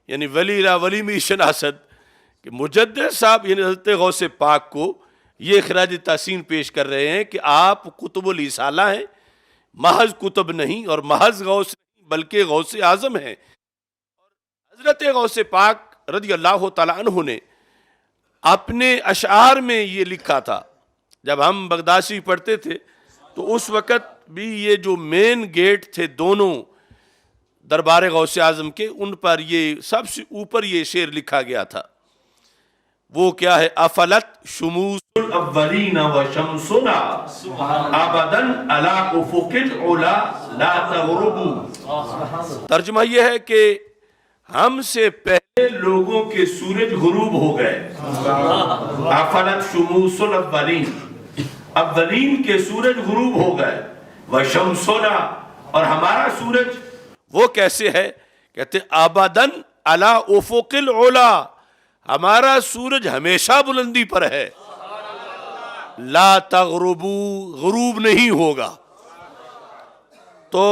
S1: یعنی ولی را ولی میں شناست، کہ مجدد صاحب یعنی حضرت غوث پاک کو یہ خراج تحسین پیش کر رہے ہیں کہ آپ قطب الاسالہ ہیں، محض قطب نہیں اور محض غوث نہیں بلکہ غوث اعظم ہیں۔ حضرت غوث پاک رضی اللہ تعالی عنہ نے اپنے اشعار میں یہ لکھا تھا، جب ہم بغدادی پڑھتے تھے تو اس وقت بھی یہ جو مین گیٹ تھے دونوں دربار غوث اعظم کے، ان پر یہ سب سے اوپر یہ شعر لکھا گیا تھا، وہ کیا ہے؟ افلت شموس الاولین و شمسنا ابدا علی افق العلا لا تغربوا۔ ترجمہ یہ ہے کہ ہم سے پہلے لوگوں کے سورج غروب ہو گئے۔ افلت شموس الاولین، اولین کے سورج غروب ہو گئے، و شمسنا اور ہمارا سورج وہ کیسے ہے؟ کہتے ابداً علی افق العلا، ہمارا سورج ہمیشہ بلندی پر ہے، لا تغربو، غروب نہیں ہوگا۔ تو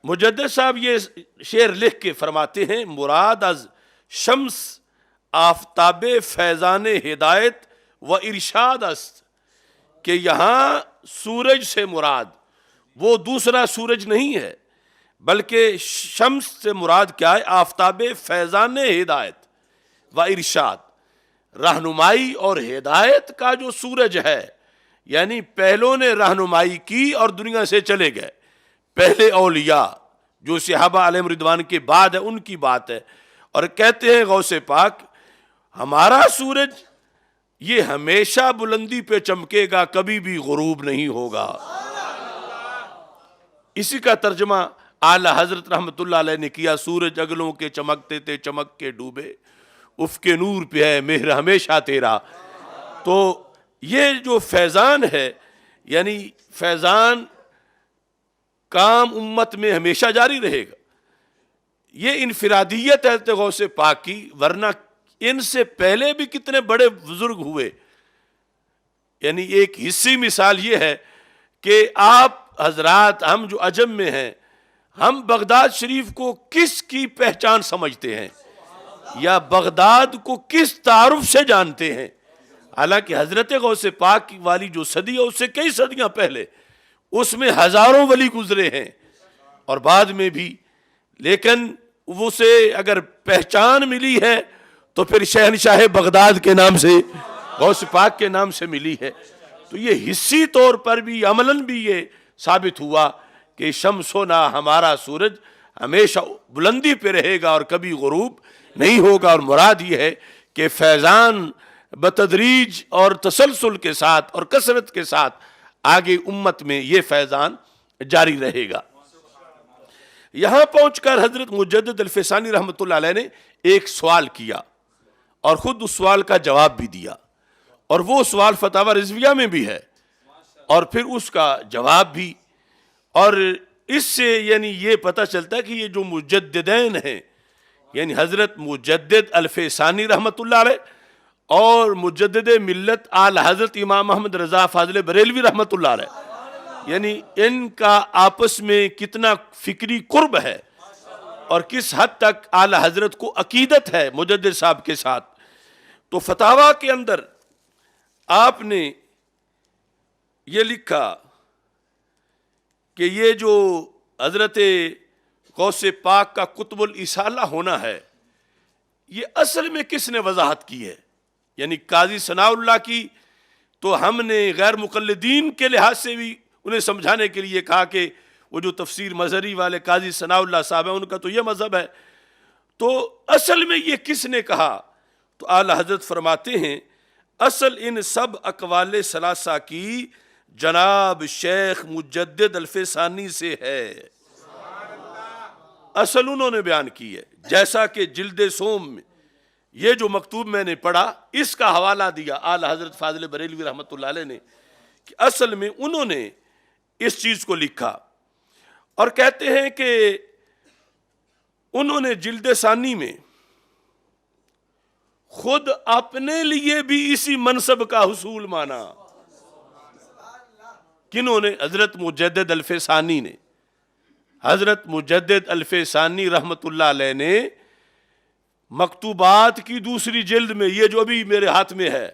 S1: مجدد صاحب یہ شعر لکھ کے فرماتے ہیں مراد از شمس آفتاب فیضان ہدایت و ارشاد است، کہ یہاں سورج سے مراد وہ دوسرا سورج نہیں ہے بلکہ شمس سے مراد کیا ہے؟ آفتاب فیضان ہدایت و ارشاد، رہنمائی اور ہدایت کا جو سورج ہے، یعنی پہلوں نے رہنمائی کی اور دنیا سے چلے گئے، پہلے اولیاء جو صحابہ علیہم رضوان کے بعد ہے ان کی بات ہے، اور کہتے ہیں غوث پاک ہمارا سورج یہ ہمیشہ بلندی پہ چمکے گا، کبھی بھی غروب نہیں ہوگا۔ اسی کا ترجمہ اعلی حضرت رحمت اللہ علیہ نے کیا، سورج اگلوں کے چمکتے تھے چمک کے ڈوبے، افق نور پہ ہے مہر ہمیشہ تیرا۔ تو یہ جو فیضان ہے، یعنی فیضان کام امت میں ہمیشہ جاری رہے گا، یہ انفرادیت ہے غوث پاک کی، ورنہ ان سے پہلے بھی کتنے بڑے بزرگ ہوئے۔ یعنی ایک حصی مثال یہ ہے کہ آپ حضرات، ہم جو عجم میں ہیں، ہم بغداد شریف کو کس کی پہچان سمجھتے ہیں یا بغداد کو کس تعارف سے جانتے ہیں؟ حالانکہ حضرت غوث پاک والی جو صدی ہے اس سے کئی صدیاں پہلے اس میں ہزاروں ولی گزرے ہیں اور بعد میں بھی، لیکن اسے اگر پہچان ملی ہے تو پھر شہنشاہ بغداد کے نام سے، غوث پاک کے نام سے ملی ہے۔ تو یہ حصی طور پر بھی، عملاً بھی یہ ثابت ہوا کہ شمسنا، ہمارا سورج ہمیشہ بلندی پہ رہے گا اور کبھی غروب نہیں ہوگا، اور مراد یہ ہے کہ فیضان بتدریج اور تسلسل کے ساتھ اور کثرت کے ساتھ آگے امت میں یہ فیضان جاری رہے گا۔ یہاں پہنچ کر حضرت مجدد الفسانی رحمۃ اللہ علیہ نے ایک سوال کیا اور خود اس سوال کا جواب بھی دیا، اور وہ سوال فتاوی رضویہ میں بھی ہے اور پھر اس کا جواب بھی، اور اس سے یعنی یہ پتہ چلتا ہے کہ یہ جو مجددین ہیں، یعنی حضرت مجدد الفسانی رحمۃ اللہ علیہ اور مجدد ملت آل حضرت امام محمد رضا فاضل بریلوی رحمۃ اللہ علیہ، یعنی ان کا آپس میں کتنا فکری قرب ہے اور کس حد تک اعلی حضرت کو عقیدت ہے مجدد صاحب کے ساتھ۔ تو فتاویٰ کے اندر آپ نے یہ لکھا کہ یہ جو حضرت غوث پاک کا قطب الاسالہ ہونا ہے، یہ اصل میں کس نے وضاحت کی ہے؟ یعنی قاضی ثناء اللہ کی تو ہم نے غیر مقلدین کے لحاظ سے بھی انہیں سمجھانے کے لیے کہا کہ وہ جو تفسیر مظہری والے قاضی ثناء اللہ صاحب ہیں ان کا تو یہ مذہب ہے، تو اصل میں یہ کس نے کہا؟ تو اعلی حضرت فرماتے ہیں اصل ان سب اقوال ثلاثہ کی جناب شیخ مجدد الفسانی سے ہے، اصل انہوں نے بیان کی ہے، جیسا کہ جلد سوم میں یہ جو مکتوب میں نے پڑھا اس کا حوالہ دیا اعلی حضرت فاضل بریلوی رحمۃ اللہ علیہ نے، کہ اصل میں انہوں نے اس چیز کو لکھا، اور کہتے ہیں کہ انہوں نے جلد ثانی میں خود اپنے لیے بھی اسی منصب کا حصول مانا۔ کنہوں نے؟ حضرت مجدد الفسانی نے، حضرت مجدد الفسانی رحمت اللہ علیہ نے مکتوبات کی دوسری جلد میں، یہ جو ابھی میرے ہاتھ میں ہے،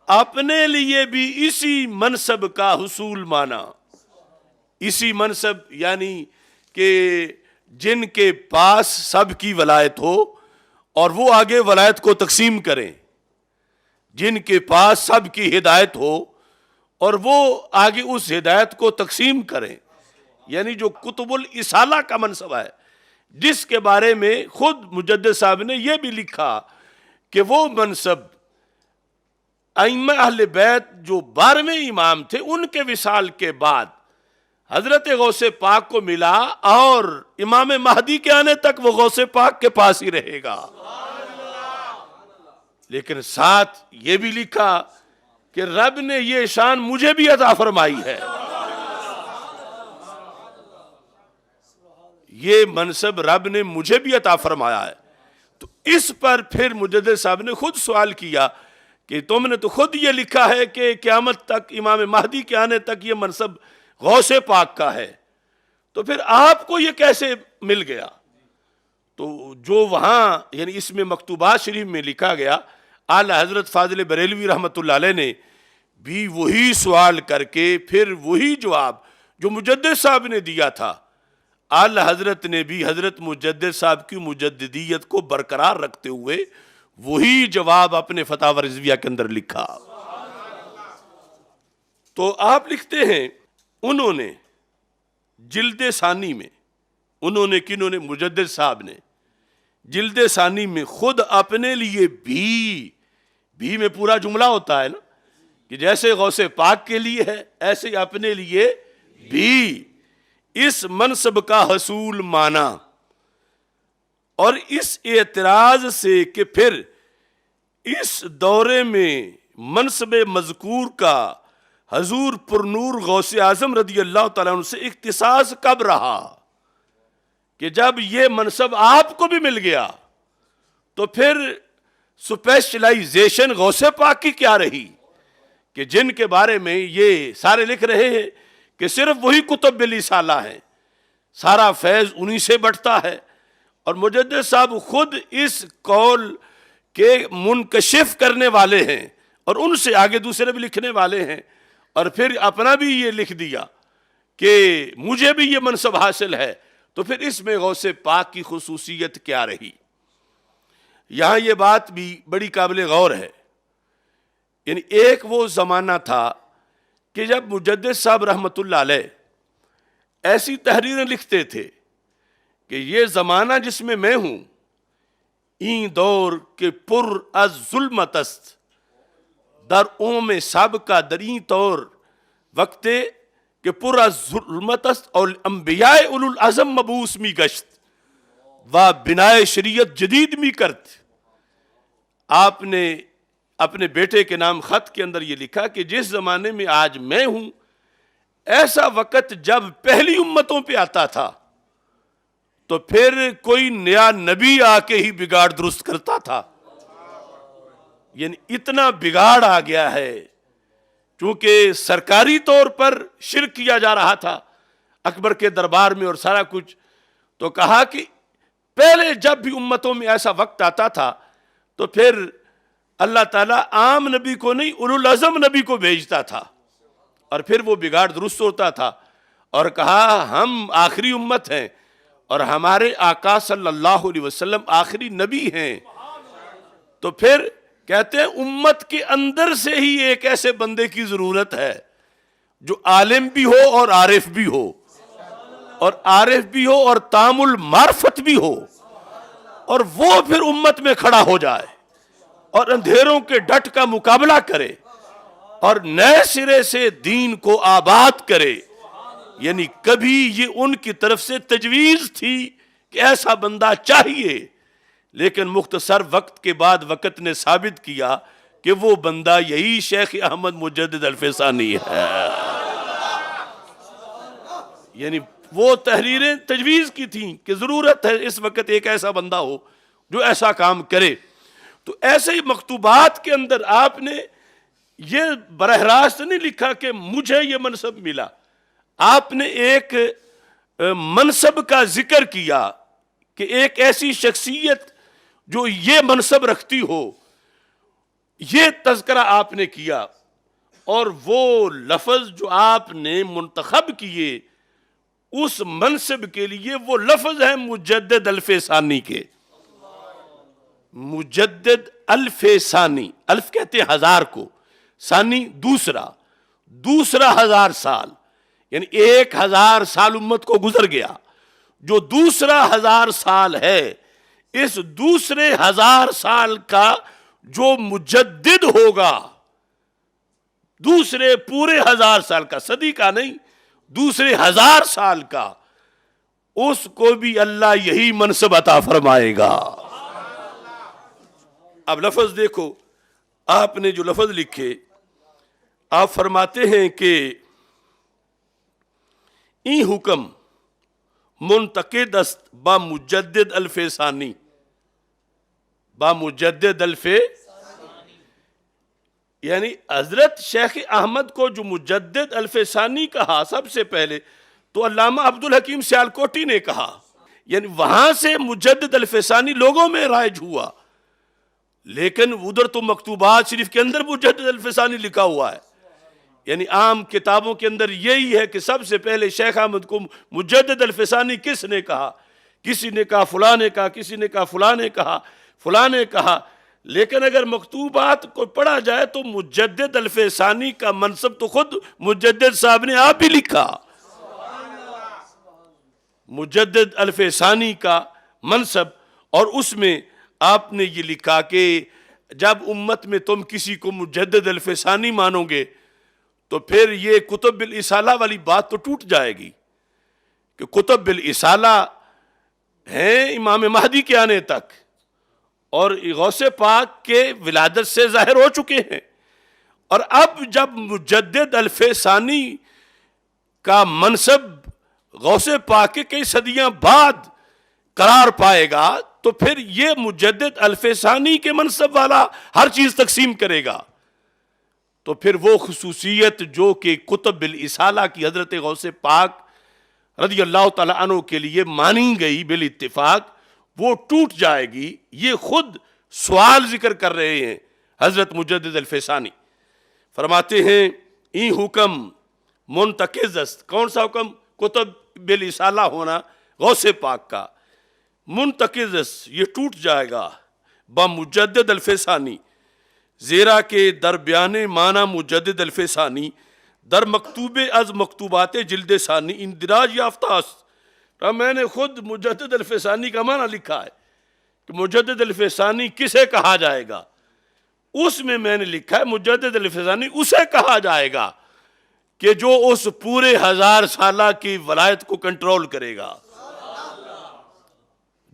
S1: اپنے لیے بھی اسی منصب کا حصول مانا۔ اسی منصب یعنی کہ جن کے پاس سب کی ولایت ہو اور وہ آگے ولایت کو تقسیم کریں، جن کے پاس سب کی ہدایت ہو اور وہ آگے اس ہدایت کو تقسیم کریں، یعنی جو قطب الاسالہ کا منصب ہے، جس کے بارے میں خود مجدد صاحب نے یہ بھی لکھا کہ وہ منصب ائمہ اہل بیت جو 12ویں امام تھے ان کے وصال کے بعد حضرت غوث پاک کو ملا، اور امام مہدی کے آنے تک وہ غوث پاک کے پاس ہی رہے گا۔ لیکن ساتھ یہ بھی لکھا کہ رب نے یہ شان مجھے بھی عطا فرمائی ہے، یہ منصب رب نے مجھے بھی عطا فرمایا ہے۔ تو اس پر پھر مجدد صاحب نے خود سوال کیا کہ تم نے تو خود یہ لکھا ہے کہ قیامت تک امام مہدی کے آنے تک یہ منصب غوث پاک کا ہے، تو پھر آپ کو یہ کیسے مل گیا؟ تو جو وہاں یعنی اس میں مکتوبات شریف میں لکھا گیا، اعلی حضرت فاضل بریلوی رحمۃ اللہ علیہ نے بھی وہی سوال کر کے پھر وہی جواب جو مجدد صاحب نے دیا تھا، اعلی حضرت نے بھی حضرت مجدد صاحب کی مجددیت کو برقرار رکھتے ہوئے وہی جواب اپنے فتاوی رضویہ کے اندر لکھا۔ تو آپ لکھتے ہیں انہوں نے جلد ثانی میں، انہوں نے کنہوں نے؟ مجدد صاحب نے جلد ثانی میں خود اپنے لیے بھی میں پورا جملہ ہوتا ہے نا، کہ جیسے غوث پاک کے لیے ہے ایسے اپنے لیے بھی اس منصب کا حصول مانا، اور اس اعتراض سے کہ پھر اس دورے میں منصب مذکور کا حضور پرنور غوث اعظم رضی اللہ تعالیٰ عنہ سے اختصاص کب رہا، کہ جب یہ منصب آپ کو بھی مل گیا تو پھر سپیشلائزیشن غوث پاک کی کیا رہی، کہ جن کے بارے میں یہ سارے لکھ رہے ہیں کہ صرف وہی قطب الاسالہ ہیں، سارا فیض انہی سے بٹتا ہے، اور مجدد صاحب خود اس قول کے منکشف کرنے والے ہیں اور ان سے آگے دوسرے بھی لکھنے والے ہیں، اور پھر اپنا بھی یہ لکھ دیا کہ مجھے بھی یہ منصب حاصل ہے، تو پھر اس میں غوث پاک کی خصوصیت کیا رہی؟ یہاں یہ بات بھی بڑی قابل غور ہے. یعنی ایک وہ زمانہ تھا کہ جب مجدد صاحب رحمۃ اللہ علیہ ایسی تحریریں لکھتے تھے کہ یہ زمانہ جس میں ہوں، این دور کے پر از ظلمت است، در اوم سابقہ در این طور وقتے کہ پر از ظلمت است، اور انبیاء اولو العظم مبعوث می گشت و بنائے شریعت جدید می کرت. آپ نے اپنے بیٹے کے نام خط کے اندر یہ لکھا کہ جس زمانے میں آج میں ہوں، ایسا وقت جب پہلی امتوں پہ آتا تھا تو پھر کوئی نیا نبی آ کے ہی بگاڑ درست کرتا تھا. یعنی اتنا بگاڑ آ گیا ہے، چونکہ سرکاری طور پر شرک کیا جا رہا تھا اکبر کے دربار میں اور سارا کچھ. تو کہا کہ پہلے جب بھی امتوں میں ایسا وقت آتا تھا تو پھر اللہ تعالیٰ عام نبی کو نہیں، اولو العظم نبی کو بھیجتا تھا، اور پھر وہ بگاڑ درست ہوتا تھا. اور کہا ہم آخری امت ہیں اور ہمارے آقا صلی اللہ علیہ وسلم آخری نبی ہیں. تو پھر کہتے ہیں امت کے اندر سے ہی ایک ایسے بندے کی ضرورت ہے جو عالم بھی ہو اور عارف بھی ہو، اور عارف بھی ہو اور تام المعرفت بھی ہو، اور وہ پھر امت میں کھڑا ہو جائے اور اندھیروں کے ڈٹ کا مقابلہ کرے اور نئے سرے سے دین کو آباد کرے. یعنی کبھی یہ ان کی طرف سے تجویز تھی کہ ایسا بندہ چاہیے، لیکن مختصر وقت کے بعد وقت نے ثابت کیا کہ وہ بندہ یہی شیخ احمد مجدد الفسانی ہے. یعنی وہ تحریریں تجویز کی تھیں کہ ضرورت ہے اس وقت ایک ایسا بندہ ہو جو ایسا کام کرے. تو ایسے ہی مکتوبات کے اندر آپ نے یہ براہ راست نہیں لکھا کہ مجھے یہ منصب ملا، آپ نے ایک منصب کا ذکر کیا کہ ایک ایسی شخصیت جو یہ منصب رکھتی ہو، یہ تذکرہ آپ نے کیا. اور وہ لفظ جو آپ نے منتخب کیے اس منصب کے لیے، وہ لفظ ہے مجدد الفسانی کے. مجدد الفسانی، الف کہتے ہیں ہزار کو، ثانی دوسرا 1000 سال، یعنی 1000 سال امت کو گزر گیا. جو دوسرا 1000 سال ہے، اس دوسرے 1000 سال کا جو مجدد ہوگا، دوسرے پورے 1000 سال کا، صدی کا نہیں، دوسرے 1000 سال کا، اس کو بھی اللہ یہی منصب عطا فرمائے گا. اب لفظ دیکھو، آپ نے جو لفظ لکھے، آپ فرماتے ہیں کہ این حکم منتقد است با مجدد الفسانی، با مجدد یعنی حضرت شیخ احمد کو جو مجدد الفسانی کہا سب سے پہلے تو علامہ عبدالحکیم سیالکوٹی نے کہا. یعنی وہاں سے مجدد الفسانی لوگوں میں رائج ہوا، لیکن ادھر تو مکتوبات شریف کے اندر مجدد الفسانی لکھا ہوا ہے. یعنی عام کتابوں کے اندر یہی ہے کہ سب سے پہلے شیخ احمد کو مجدد الفسانی کس نے کہا، کسی نے کہا فلاں نے کہا، کسی نے کہا فلاں نے کہا، فلاں نے کہا. لیکن اگر مکتوبات کو پڑھا جائے تو مجدد الفسانی کا منصب تو خود مجدد صاحب نے آپ ہی لکھا. مجدد الفسانی کا منصب، اور اس میں آپ نے یہ لکھا کہ جب امت میں تم کسی کو مجدد الفسانی مانو گے تو پھر یہ کتب الاسالہ والی بات تو ٹوٹ جائے گی کہ کتب الاسالہ ہیں امام مہدی کے آنے تک اور غوث پاک کے ولادت سے ظاہر ہو چکے ہیں. اور اب جب مجدد الفسانی کا منصب غوث پاک کے کئی صدیاں بعد قرار پائے گا تو پھر یہ مجدد الفسانی کے منصب والا ہر چیز تقسیم کرے گا. تو پھر وہ خصوصیت جو کہ کتب الاسالہ کی حضرت غوث پاک رضی اللہ تعالیٰ عنہ کے لیے مانی گئی بالاتفاق، وہ ٹوٹ جائے گی. یہ خود سوال ذکر کر رہے ہیں حضرت مجدد الفسانی. فرماتے ہیں این حکم منتقض است. کون سا حکم؟ کتب بالرسالہ ہونا غوث پاک کا. منتقض است یہ ٹوٹ جائے گا بمجدد الفسانی، زیرا کہ در بیان معنی مجدد الفسانی در مکتوب از مکتوبات جلد ثانی اندراج یافتہ است. میں نے خود مجدد الفسانی کا معنی لکھا ہے کہ مجدد الفسانی کسے کہا جائے گا. اس میں نے لکھا ہے مجدد الفسانی اسے کہا جائے گا کہ جو اس پورے 1000 سالہ کی ولایت کو کنٹرول کرے گا.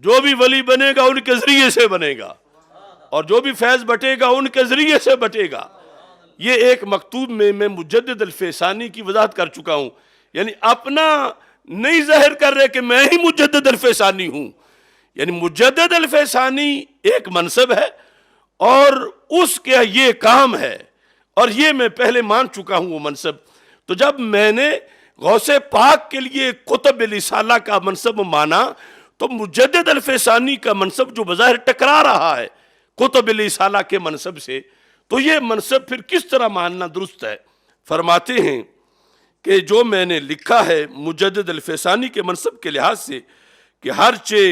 S1: جو بھی ولی بنے گا ان کے ذریعے سے بنے گا، اور جو بھی فیض بٹے گا ان کے ذریعے سے بٹے گا. یہ ایک مکتوب میں مجدد الفسانی کی وضاحت کر چکا ہوں. یعنی اپنا نہیں ظاہر کر رہے کہ میں ہی مجدد الفسانی ہوں. یعنی مجدد الفسانی ایک منصب ہے اور اس کا یہ کام ہے، اور یہ میں پہلے مان چکا ہوں وہ منصب. تو جب میں نے غوث پاک کے لیے کتب رسالہ کا منصب مانا تو مجدد الفسانی کا منصب جو بظاہر ٹکرا رہا ہے کتب رسالہ کے منصب سے، تو یہ منصب پھر کس طرح ماننا درست ہے؟ فرماتے ہیں کہ جو میں نے لکھا ہے مجدد الفسانی کے منصب کے لحاظ سے کہ ہر چے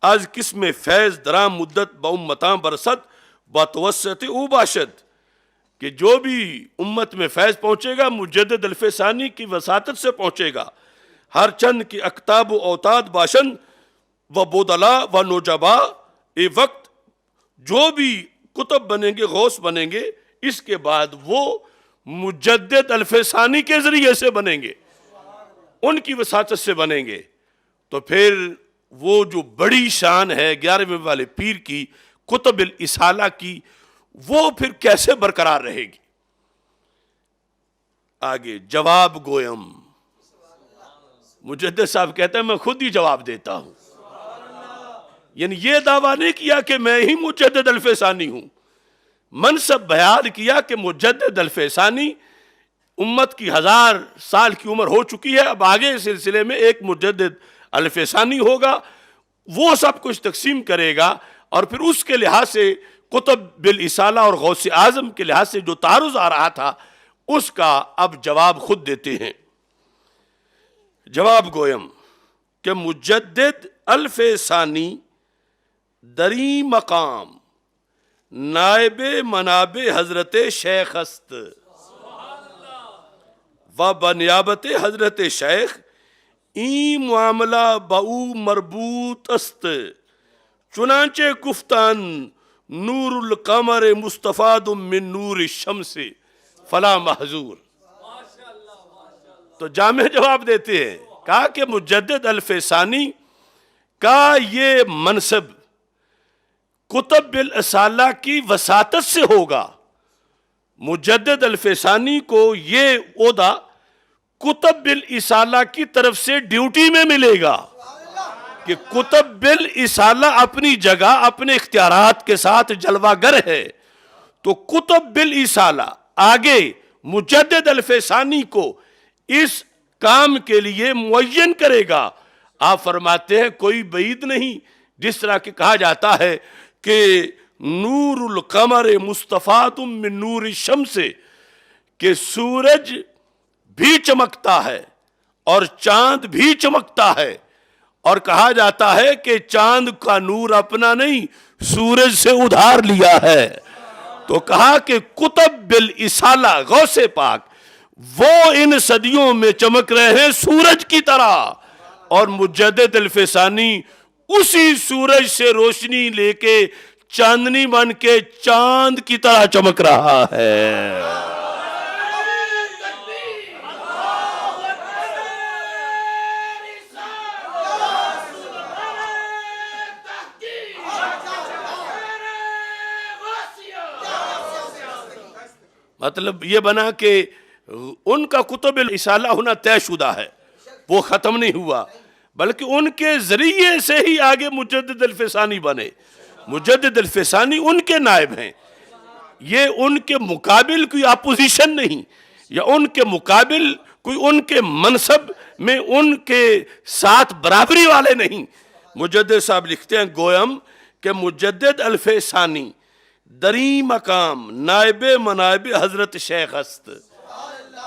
S1: از قسم فیض درام مدت با امتاں برسد بتوسط او باشد، کہ جو بھی امت میں فیض پہنچے گا مجدد الفسانی کی وساطت سے پہنچے گا. ہر چند کی اکتاب و اوتاد باشند و بودلا و نوجبا، اے وقت جو بھی کتب بنیں گے غوث بنیں گے اس کے بعد وہ مجدد الفسانی کے ذریعے سے بنیں گے، ان کی وساطت سے بنیں گے. تو پھر وہ جو بڑی شان ہے 11ویں والے پیر کی کتب الرسالہ کی، وہ پھر کیسے برقرار رہے گی؟ آگے جواب گویم. مجدد صاحب کہتے ہیں میں خود ہی جواب دیتا ہوں. یعنی یہ دعویٰ نہیں کیا کہ میں ہی مجدد الفسانی ہوں، منصب بیان کیا کہ مجدد الفسانی امت کی 1000 سال کی عمر ہو چکی ہے، اب آگے اس سلسلے میں ایک مجدد الفسانی ہوگا، وہ سب کچھ تقسیم کرے گا. اور پھر اس کے لحاظ سے کتب بالرسالہ اور غوث اعظم کے لحاظ سے جو تعارض آ رہا تھا اس کا اب جواب خود دیتے ہیں. جواب گویم کہ مجدد الفسانی دری مقام نائب مناب حضرت شیخ است و بنیابت حضرت شیخ این معاملہ باو مربوط است. چنانچہ گفتان نور القمر مستفاد من نور الشمس فلا محظور. تو جامع جواب دیتے ہیں، کہا کہ مجدد الفسانی کا یہ منصب کتب بالرسالہ کی وساطت سے ہوگا. مجدد الفسانی کو یہ عہدہ کتب بالرسالہ کی طرف سے ڈیوٹی میں ملے گا کہ کتب بالرسالہ اپنی جگہ اپنے اختیارات کے ساتھ جلوہ گر ہے، تو کتب بالرسالہ آگے مجدد الفسانی کو اس کام کے لیے معین کرے گا. آپ فرماتے ہیں کوئی بعید نہیں، جس طرح کہ کہا جاتا ہے کہ نور القمر مستفاد من نور الشمس، کہ سورج بھی چمکتا ہے اور چاند بھی چمکتا ہے، اور کہا جاتا ہے کہ چاند کا نور اپنا نہیں سورج سے ادھار لیا ہے. تو کہا کہ کتب بالرسالہ غوث پاک وہ ان صدیوں میں چمک رہے ہیں سورج کی طرح، اور مجدد الفسانی اسی سورج سے روشنی لے کے چاندنی بن کے چاند کی طرح چمک رہا ہے. مطلب یہ بنا کہ ان کا کتب الرسالہ ہونا طے شدہ ہے، وہ ختم نہیں ہوا، بلکہ ان کے ذریعے سے ہی آگے مجدد الفسانی بنے. مجدد الفسانی ان کے نائب ہیں، یہ ان کے مقابل کوئی اپوزیشن نہیں، یا ان کے مقابل کوئی ان کے منصب میں ان کے ساتھ برابری والے نہیں. مجدد صاحب لکھتے ہیں گویم کہ مجدد الفسانی دری مقام نائب منائب حضرت شیخ است.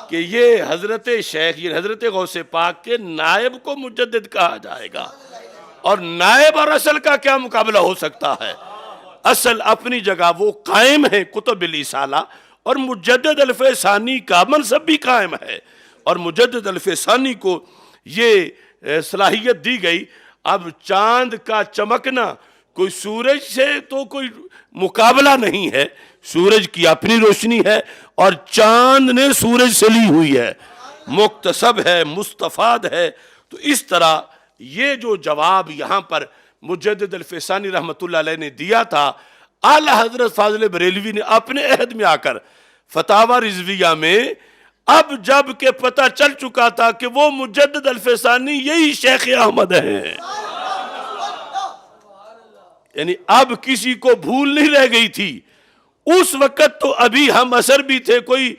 S1: کہ یہ حضرت شیخ، یہ حضرت غوث پاک کے نائب کو مجدد کہا جائے گا، اور نائب اور اصل کا کیا مقابلہ ہو سکتا ہے؟ اصل اپنی جگہ وہ قائم ہے کتب الرسالہ، اور مجدد الف ثانی کا منصب بھی قائم ہے، اور مجدد الف ثانی کو یہ صلاحیت دی گئی۔ اب چاند کا چمکنا کوئی سورج سے تو کوئی مقابلہ نہیں ہے، سورج کی اپنی روشنی ہے اور چاند نے سورج سے لی ہوئی ہے، مکتسب ہے، مستفاد ہے۔ تو اس طرح یہ جو جواب یہاں پر مجدد الفسانی رحمت اللہ علیہ نے دیا تھا، اعلی حضرت فاضل بریلوی نے اپنے عہد میں آ کر فتاوی رضویہ میں، اب جب کہ پتہ چل چکا تھا کہ وہ مجدد الفسانی یہی شیخ احمد ہیں، یعنی اب کسی کو بھول نہیں رہ گئی تھی۔ اس وقت تو ابھی ہم اثر بھی تھے، کوئی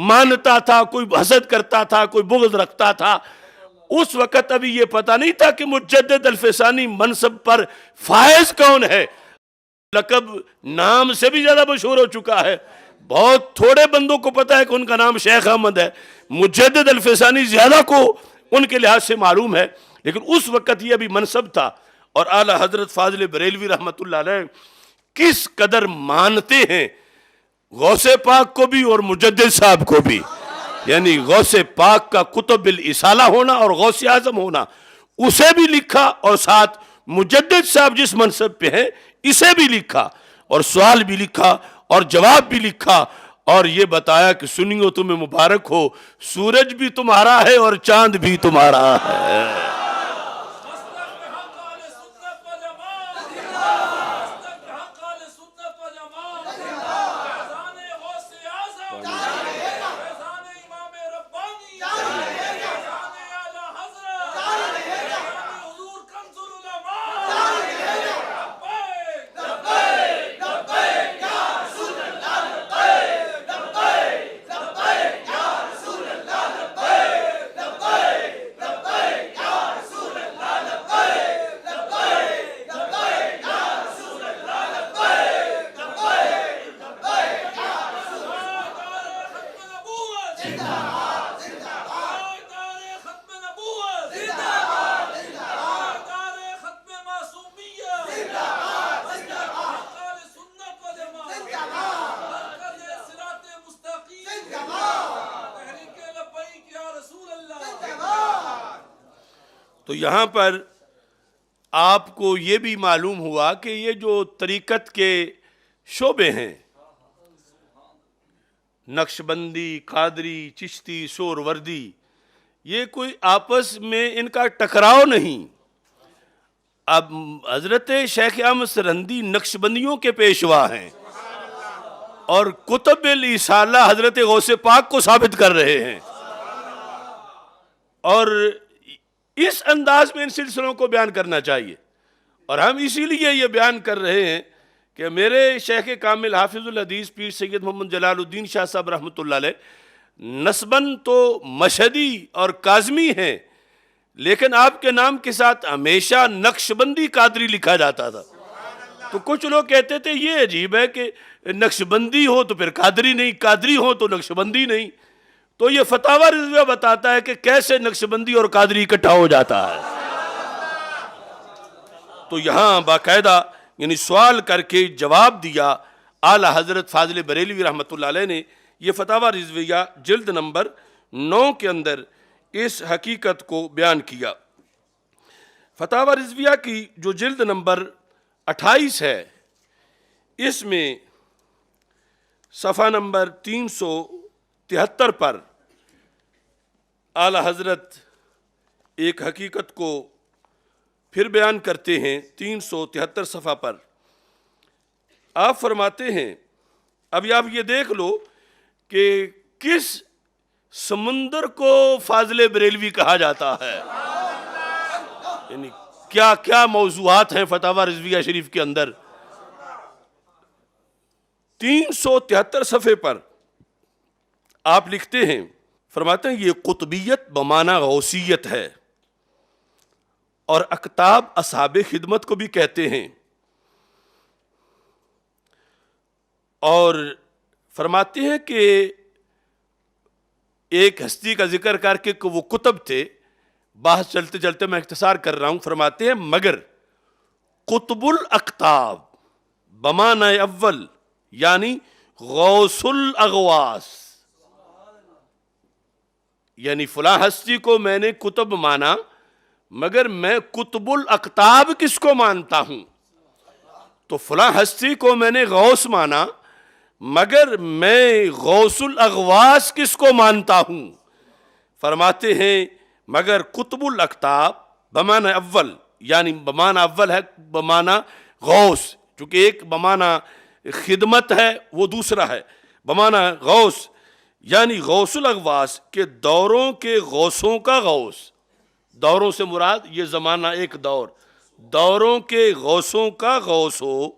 S1: مانتا تھا، کوئی حسد کرتا تھا، کوئی بغض رکھتا تھا، اس وقت ابھی یہ پتہ نہیں تھا کہ مجدد الفسانی منصب پر فائز کون ہے۔ لقب نام سے بھی زیادہ مشہور ہو چکا ہے، بہت تھوڑے بندوں کو پتا ہے کہ ان کا نام شیخ احمد ہے، مجدد الفسانی زیادہ کو ان کے لحاظ سے معلوم ہے، لیکن اس وقت یہ بھی منصب تھا۔ اور اعلی حضرت فاضل بریلوی رحمت اللہ علیہ کس قدر مانتے ہیں غوث پاک کو بھی اور مجدد صاحب کو بھی، یعنی غوث پاک کا کتب الرسالہ ہونا اور غوث اعظم ہونا، اسے بھی لکھا، اور ساتھ مجدد صاحب جس منصب پہ ہیں اسے بھی لکھا، اور سوال بھی لکھا اور جواب بھی لکھا، اور یہ بتایا کہ سنیو تمہیں مبارک ہو، سورج بھی تمہارا ہے اور چاند بھی تمہارا ہے۔ تو یہاں پر آپ کو یہ بھی معلوم ہوا کہ یہ جو طریقت کے شعبے ہیں، نقشبندی، قادری، چشتی، سہروردی، یہ کوئی آپس میں ان کا ٹکراؤ نہیں۔ اب حضرت شیخ احمد سرہندی نقشبندیوں کے پیشوا ہیں، اور کتب الرسالہ حضرت غوث پاک کو ثابت کر رہے ہیں، اور اس انداز میں ان سلسلوں کو بیان کرنا چاہیے۔ اور ہم اسی لیے یہ بیان کر رہے ہیں کہ میرے شیخ کامل حافظ الحدیث پیر سید محمد جلال الدین شاہ صاحب رحمۃ اللہ علیہ نسباً تو مشہدی اور کاظمی ہیں، لیکن آپ کے نام کے ساتھ ہمیشہ نقشبندی قادری لکھا جاتا تھا۔ تو کچھ لوگ کہتے تھے یہ عجیب ہے کہ نقشبندی ہو تو پھر قادری نہیں، قادری ہو تو نقشبندی نہیں۔ تو یہ فتاوی رضویہ بتاتا ہے کہ کیسے نقشبندی اور قادری اکٹھا ہو جاتا ہے۔ تو یہاں باقاعدہ یعنی سوال کر کے جواب دیا اعلی حضرت فاضل بریلوی رحمت اللہ علیہ نے۔ یہ فتاوی رضویہ جلد نمبر 9 کے اندر اس حقیقت کو بیان کیا۔ فتاوی رضویہ کی جو جلد نمبر 28 ہے، اس میں صفحہ نمبر 373 پر اعلی حضرت ایک حقیقت کو پھر بیان کرتے ہیں۔ 373 صفحہ پر آپ فرماتے ہیں، ابھی آپ یہ دیکھ لو کہ کس سمندر کو فاضل بریلوی کہا جاتا ہے، یعنی کیا کیا موضوعات ہیں فتاوی رضویہ شریف کے اندر۔ 373 صفحے پر آپ لکھتے ہیں، فرماتے ہیں یہ قطبیت بمعنی غوثیت ہے، اور اقطاب اصحاب خدمت کو بھی کہتے ہیں، اور فرماتے ہیں کہ ایک ہستی کا ذکر کر کے کہ وہ کتب تھے، بحث چلتے چلتے میں اختصار کر رہا ہوں، فرماتے ہیں مگر قطب الاقطاب بمعنی اول یعنی غوث الاغواس، یعنی فلاں ہستی کو میں نے کتب مانا، مگر میں قطب الاقطاب کس کو مانتا ہوں؟ تو فلاں ہستی کو میں نے غوث مانا، مگر میں غوث الاغواس کس کو مانتا ہوں؟ فرماتے ہیں مگر قطب الاقطاب بمعنی اول، یعنی بمعنی اول ہے بمعنی غوث، چونکہ ایک بمعنی خدمت ہے وہ دوسرا ہے بمعنی غوث، یعنی غوث الاغواس کے دوروں کے غوثوں کا غوث، دوروں سے مراد یہ زمانہ ایک دور، دوروں کے غوثوں کا غوث ہو،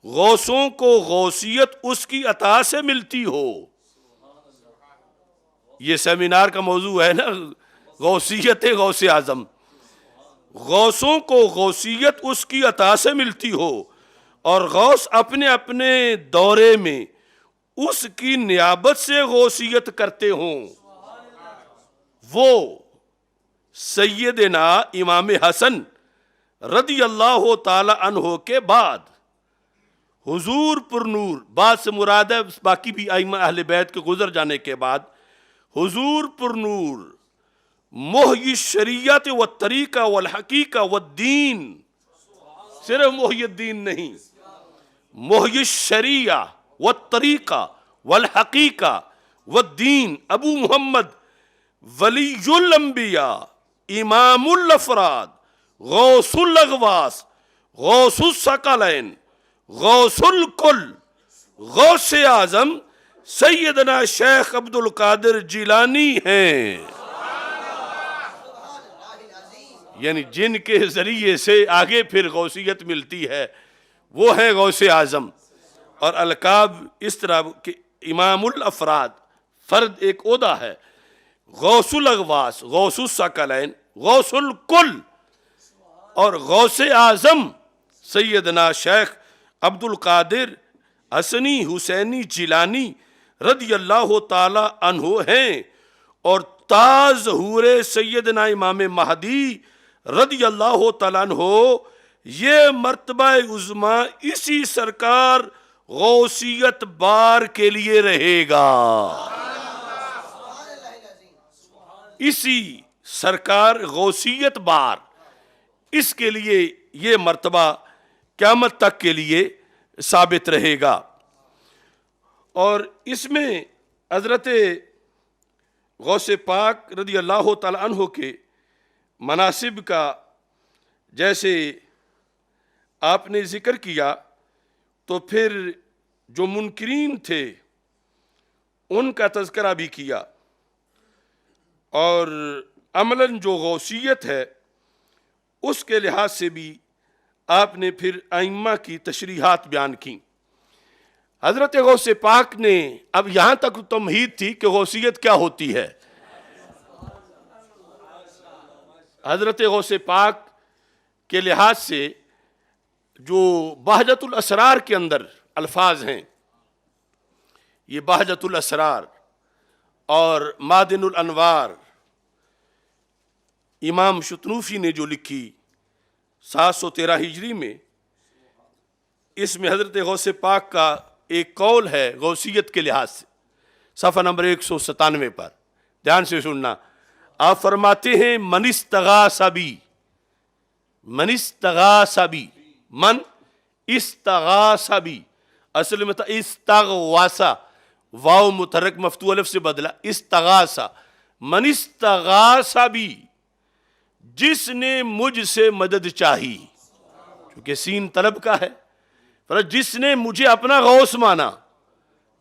S1: غوثوں کو غوثیت اس کی عطا سے ملتی ہو۔ یہ سیمینار کا موضوع ہے نا، غوثیت غوث اعظم، غوثوں کو غوثیت اس کی عطا سے ملتی ہو اور غوث اپنے اپنے دورے میں اس کی نیابت سے غوثیت کرتے ہوں۔ وہ سیدنا امام حسن رضی اللہ تعالی عنہ کے بعد حضور پر نور، بعد سے مراد ہے باقی بھی ائمہ اہل بیت کے گزر جانے کے بعد، حضور پر نور محیی الشریعت والطریقہ والحقیقہ والدین، صرف محیی الدین نہیں، محیی الشریعہ والطریقہ والحقیقہ والدین، ابو محمد ولی الانبیاء امام الافراد غوث الاغواس غوث الثقلین غوث الکل غوث اعظم سیدنا شیخ عبد القادر جیلانی ہیں، یعنی جن کے ذریعے سے آگے پھر غوثیت ملتی ہے وہ ہیں غوث اعظم۔ اور القاب اس طرح کہ امام الافراد فرد ایک عہدہ ہے، غوث الاغواس غوث الثقلین غوث الکل، اور غوث اعظم سیدنا شیخ عبد القادر حسنی حسینی جیلانی رضی اللہ تعالی عنہ ہیں، اور تا ظہور سیدنا امام مہدی رضی اللہ تعالیٰ عنہ یہ مرتبہ عظمیٰ اسی سرکار غوثیت بار کے لیے رہے گا، اسی سرکار غوثیت بار، اس کے لیے یہ مرتبہ قیامت تک کے لیے ثابت رہے گا۔ اور اس میں حضرت غوث پاک رضی اللہ تعالیٰ عنہ کے مناصب کا جیسے آپ نے ذکر کیا، تو پھر جو منکرین تھے ان کا تذکرہ بھی کیا، اور عملاً جو غوثیت ہے اس کے لحاظ سے بھی آپ نے پھر ائمہ کی تشریحات بیان کی۔ حضرت غوث پاک نے اب یہاں تک تمہید تھی کہ غوثیت کیا ہوتی ہے۔ حضرت غوث پاک کے لحاظ سے جو بہجت الاسرار کے اندر الفاظ ہیں، یہ بہجت الاسرار اور معدن الانوار امام شتنوفی نے جو لکھی 713 ہجری میں، اس میں حضرت غوث پاک کا ایک قول ہے غوثیت کے لحاظ سے، صفحہ نمبر 197 پر، دھیان سے سننا۔ آپ فرماتے ہیں من استغاث بی، من استغاث بی، من استغاث بی، اصل میں تھا استغواثا، واو متحرک مفتوح الف سے بدلا استغاثا، من استغاث بی، جس نے مجھ سے مدد چاہی، کیونکہ سین طلب کا ہے، جس نے مجھے اپنا غوث مانا،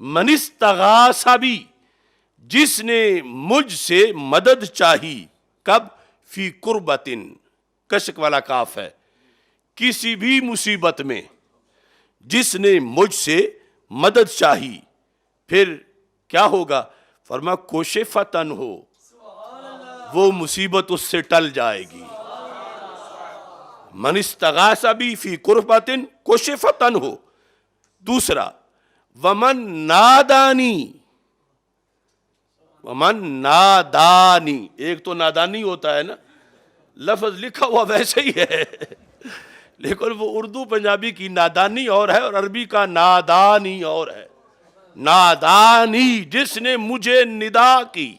S1: من استغاث بی، جس نے مجھ سے مدد چاہی، کب؟ فی قربتن، کشک والا کاف ہے، کسی بھی مصیبت میں جس نے مجھ سے مدد چاہی، پھر کیا ہوگا؟ فرمایا کوشفتن ہو، وہ مصیبت اس سے ٹل جائے گی۔ من استغاث بی فی قربتن کوشفتن ہو۔ دوسرا ومن نادانی، ومن نادانی، ایک تو نادانی ہوتا ہے نا، لفظ لکھا ہوا ویسے ہی ہے لیکن وہ اردو پنجابی کی نادانی اور ہے اور عربی کا نادانی اور ہے۔ نادانی، جس نے مجھے ندا کی،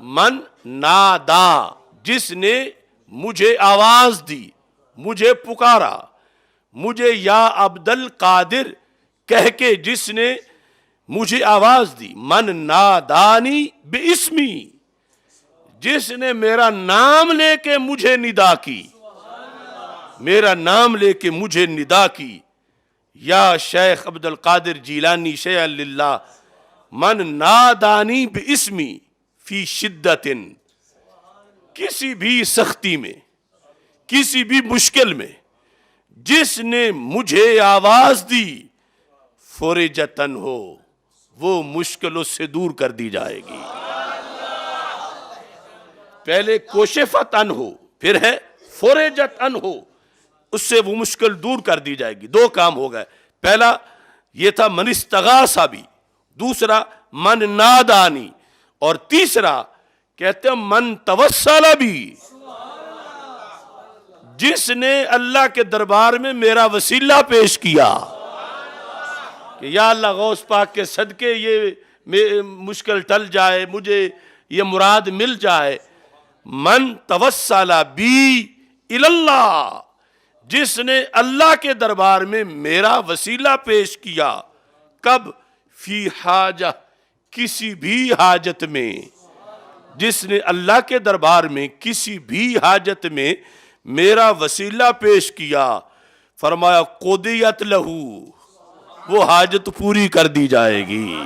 S1: من نادا، جس نے مجھے آواز دی، مجھے پکارا، مجھے یا عبد القادر کہہ کے جس نے مجھے آواز دی، من نادانی باسمی، جس نے میرا نام لے کے مجھے ندا کی، میرا نام لے کے مجھے ندا کی، یا شیخ عبد القادر جیلانی شیئا للہ، من نادانی باسمی فی شدت، کسی بھی سختی میں، کسی بھی مشکل میں جس نے مجھے آواز دی، فرجتن ہو، وہ مشکل اس سے دور کر دی جائے گی۔ پہلے کوشفت ان ہو، پھر ہے فرجت ان ہو، اس سے وہ مشکل دور کر دی جائے گی۔ دو کام ہو گئے، پہلا یہ تھا من استغاث بھی، دوسرا من نادانی، اور تیسرا کہتے ہیں من توسل بھی، جس نے اللہ کے دربار میں میرا وسیلہ پیش کیا کہ یا اللہ غوث پاک کے صدقے یہ مشکل ٹل جائے، مجھے یہ مراد مل جائے۔ من توسل بی اللہ، جس نے اللہ کے دربار میں میرا وسیلہ پیش کیا، کب؟ فی حاجہ، کسی بھی حاجت میں، جس نے اللہ کے دربار میں کسی بھی حاجت میں میرا وسیلہ پیش کیا، فرمایا قضیت لہو، وہ حاجت پوری کر دی جائے گی۔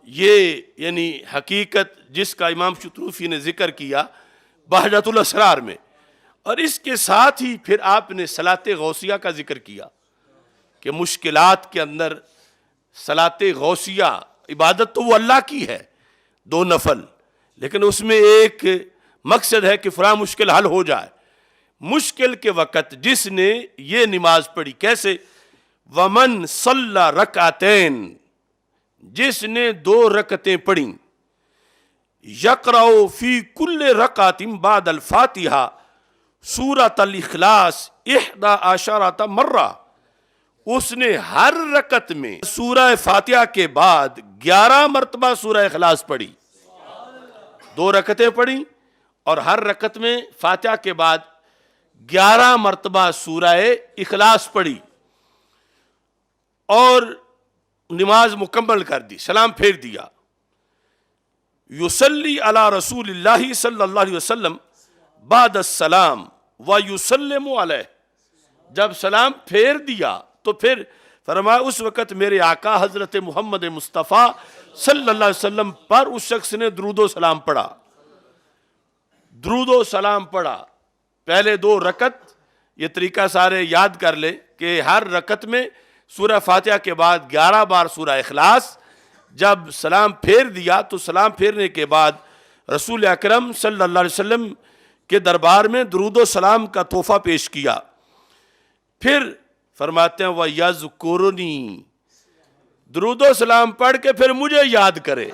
S1: یہ یعنی حقیقت جس کا امام شتروفی نے ذکر کیا بہجت الاسرار میں، اور اس کے ساتھ ہی پھر آپ نے صلاۃ غوثیہ کا ذکر کیا کہ مشکلات کے اندر صلاۃ غوثیہ، عبادت تو وہ اللہ کی ہے، دو نفل، لیکن اس میں ایک مقصد ہے کہ فلاں مشکل حل ہو جائے۔ مشکل کے وقت جس نے یہ نماز پڑھی، کیسے؟ ومن صلی رکعتین، جس نے 2 رکعتیں پڑھیں، یقرأ فی کل رکعت بعد الفاتحہ سورۃ الاخلاص 11 مرہ، اس نے ہر رکعت میں سورہ فاتحہ کے بعد 11 مرتبہ سورہ اخلاص پڑھی۔ 2 رکعتیں پڑھی اور ہر رکعت میں فاتحہ کے بعد 11 مرتبہ سورہ اخلاص پڑھی، اور نماز مکمل کر دی، سلام پھیر دیا۔ یصلی علی رسول اللہ صلی اللہ علیہ وسلم بعد السلام ویسلم علیہ، جب سلام پھیر دیا تو پھر فرمایا اس وقت میرے آقا حضرت محمد مصطفیٰ صلی اللہ علیہ وسلم پر اس شخص نے درود و سلام پڑھا۔ درود و سلام پڑھا، پہلے 2 رکعت، یہ طریقہ سارے یاد کر لیں کہ ہر رکعت میں سورہ فاتحہ کے بعد 11 بار سورہ اخلاص، جب سلام پھیر دیا تو سلام پھیرنے کے بعد رسول اکرم صلی اللہ علیہ وسلم کے دربار میں درود و سلام کا تحفہ پیش کیا۔ پھر فرماتے ہیں وَيَذْكُرُنِي، درود و سلام پڑھ کے پھر مجھے یاد کرے،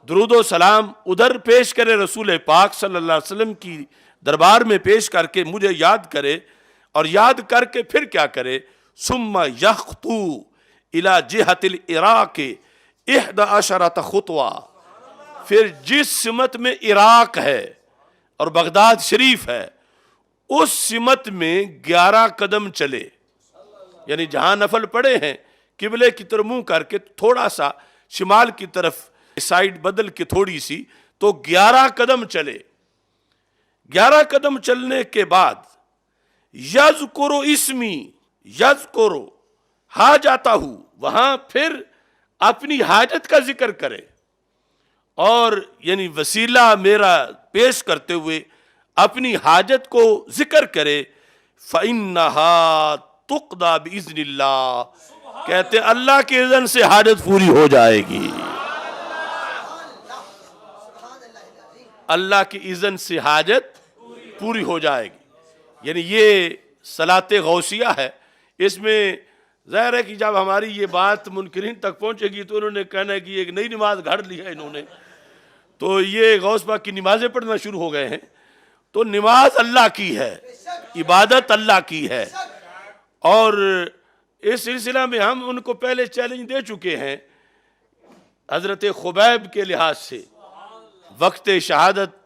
S1: درود و سلام ادھر پیش کرے رسول پاک صلی اللہ علیہ وسلم کی دربار میں پیش کر کے مجھے یاد کرے، اور یاد کر کے پھر کیا کرے؟ ثم یخطو الی جہت العراق 11 خطوہ، پھر جس سمت میں عراق ہے اور بغداد شریف ہے اس سمت میں 11 قدم چلے، یعنی جہاں نفل پڑے ہیں قبلے کی طرف منہ کر کے تھوڑا سا شمال کی طرف سائیڈ بدل کے تھوڑی سی، تو 11 قدم چلے۔ 11 قدم چلنے کے بعد یذکر اسمی، یذکر حاجتہ، وہاں پھر اپنی حاجت کا ذکر کرے، اور یعنی وسیلہ میرا پیش کرتے ہوئے اپنی حاجت کو ذکر کرے۔ فَإِنَّهَا تُقْضَى بِإِذْنِ اللَّهِ، کہتے اللہ کے اذن سے حاجت پوری ہو جائے گی۔ اللہ کی اذن سے حاجت پوری ہو جائے گی. یعنی یہ صلاۃ غوثیہ ہے. اس میں ظاہر ہے کہ جب ہماری یہ بات منکرین تک پہنچے گی تو انہوں نے کہنا ہے کہ ایک نئی نماز گھڑ لی ہے انہوں نے, تو یہ غوث پاک کی نمازیں پڑھنا شروع ہو گئے ہیں. تو نماز اللہ کی ہے, عبادت اللہ کی ہے, اور اس سلسلہ میں ہم ان کو پہلے چیلنج دے چکے ہیں. حضرت خبیب کے لحاظ سے وقت شہادت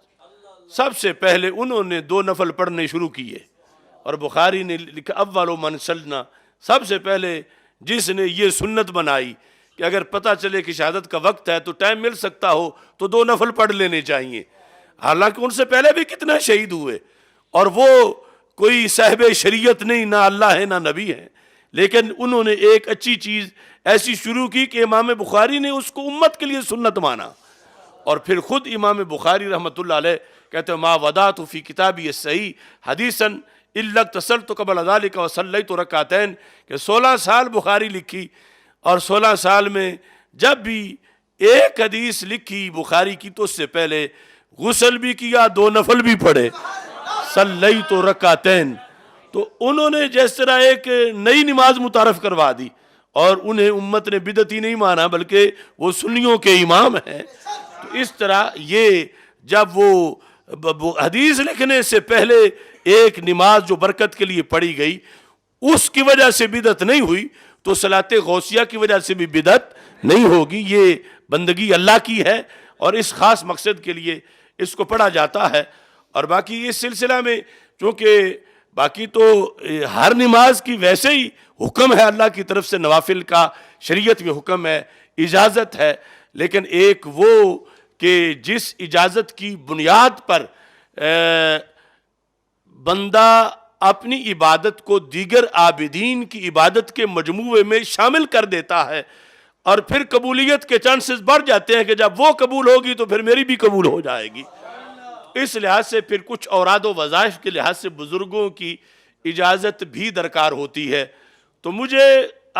S1: سب سے پہلے انہوں نے 2 نفل پڑھنے شروع کیے, اور بخاری نے لکھا اول من سلنا, سب سے پہلے جس نے یہ سنت بنائی کہ اگر پتہ چلے کہ شہادت کا وقت ہے تو ٹائم مل سکتا ہو تو 2 نفل پڑھ لینے چاہیے. حالانکہ ان سے پہلے بھی کتنے شہید ہوئے, اور وہ کوئی صاحب شریعت نہیں, نہ اللہ ہے نہ نبی ہے, لیکن انہوں نے ایک اچھی چیز ایسی شروع کی کہ امام بخاری نے اس کو امت کے لیے سنت مانا. اور پھر خود امام بخاری رحمۃ اللہ علیہ کہتے ہیں ما ودعت فی کتابی الصحیح حدیثا الا اغتسلت قبل ذلك وصلیت رکعتین, کہ 16 سال بخاری لکھی, اور 16 سال میں جب بھی ایک حدیث لکھی بخاری کی تو اس سے پہلے غسل بھی کیا, 2 نفل بھی پڑھے, صلیت رکعتین. تو انہوں نے جس طرح ایک نئی نماز متعارف کروا دی, اور انہیں امت نے بدعتی نہیں مانا بلکہ وہ سنیوں کے امام ہیں. تو اس طرح یہ جب وہ حدیث لکھنے سے پہلے ایک نماز جو برکت کے لیے پڑھی گئی اس کی وجہ سے بدعت نہیں ہوئی, تو صلاۃ غوثیہ کی وجہ سے بھی بدعت نہیں ہوگی. یہ بندگی اللہ کی ہے اور اس خاص مقصد کے لیے اس کو پڑھا جاتا ہے. اور باقی اس سلسلہ میں چونکہ باقی تو ہر نماز کی ویسے ہی حکم ہے اللہ کی طرف سے, نوافل کا شریعت میں حکم ہے, اجازت ہے, لیکن ایک وہ کہ جس اجازت کی بنیاد پر بندہ اپنی عبادت کو دیگر عابدین کی عبادت کے مجموعے میں شامل کر دیتا ہے, اور پھر قبولیت کے چانسز بڑھ جاتے ہیں کہ جب وہ قبول ہوگی تو پھر میری بھی قبول ہو جائے گی. اس لحاظ سے پھر کچھ اوراد و وظائف کے لحاظ سے بزرگوں کی اجازت بھی درکار ہوتی ہے. تو مجھے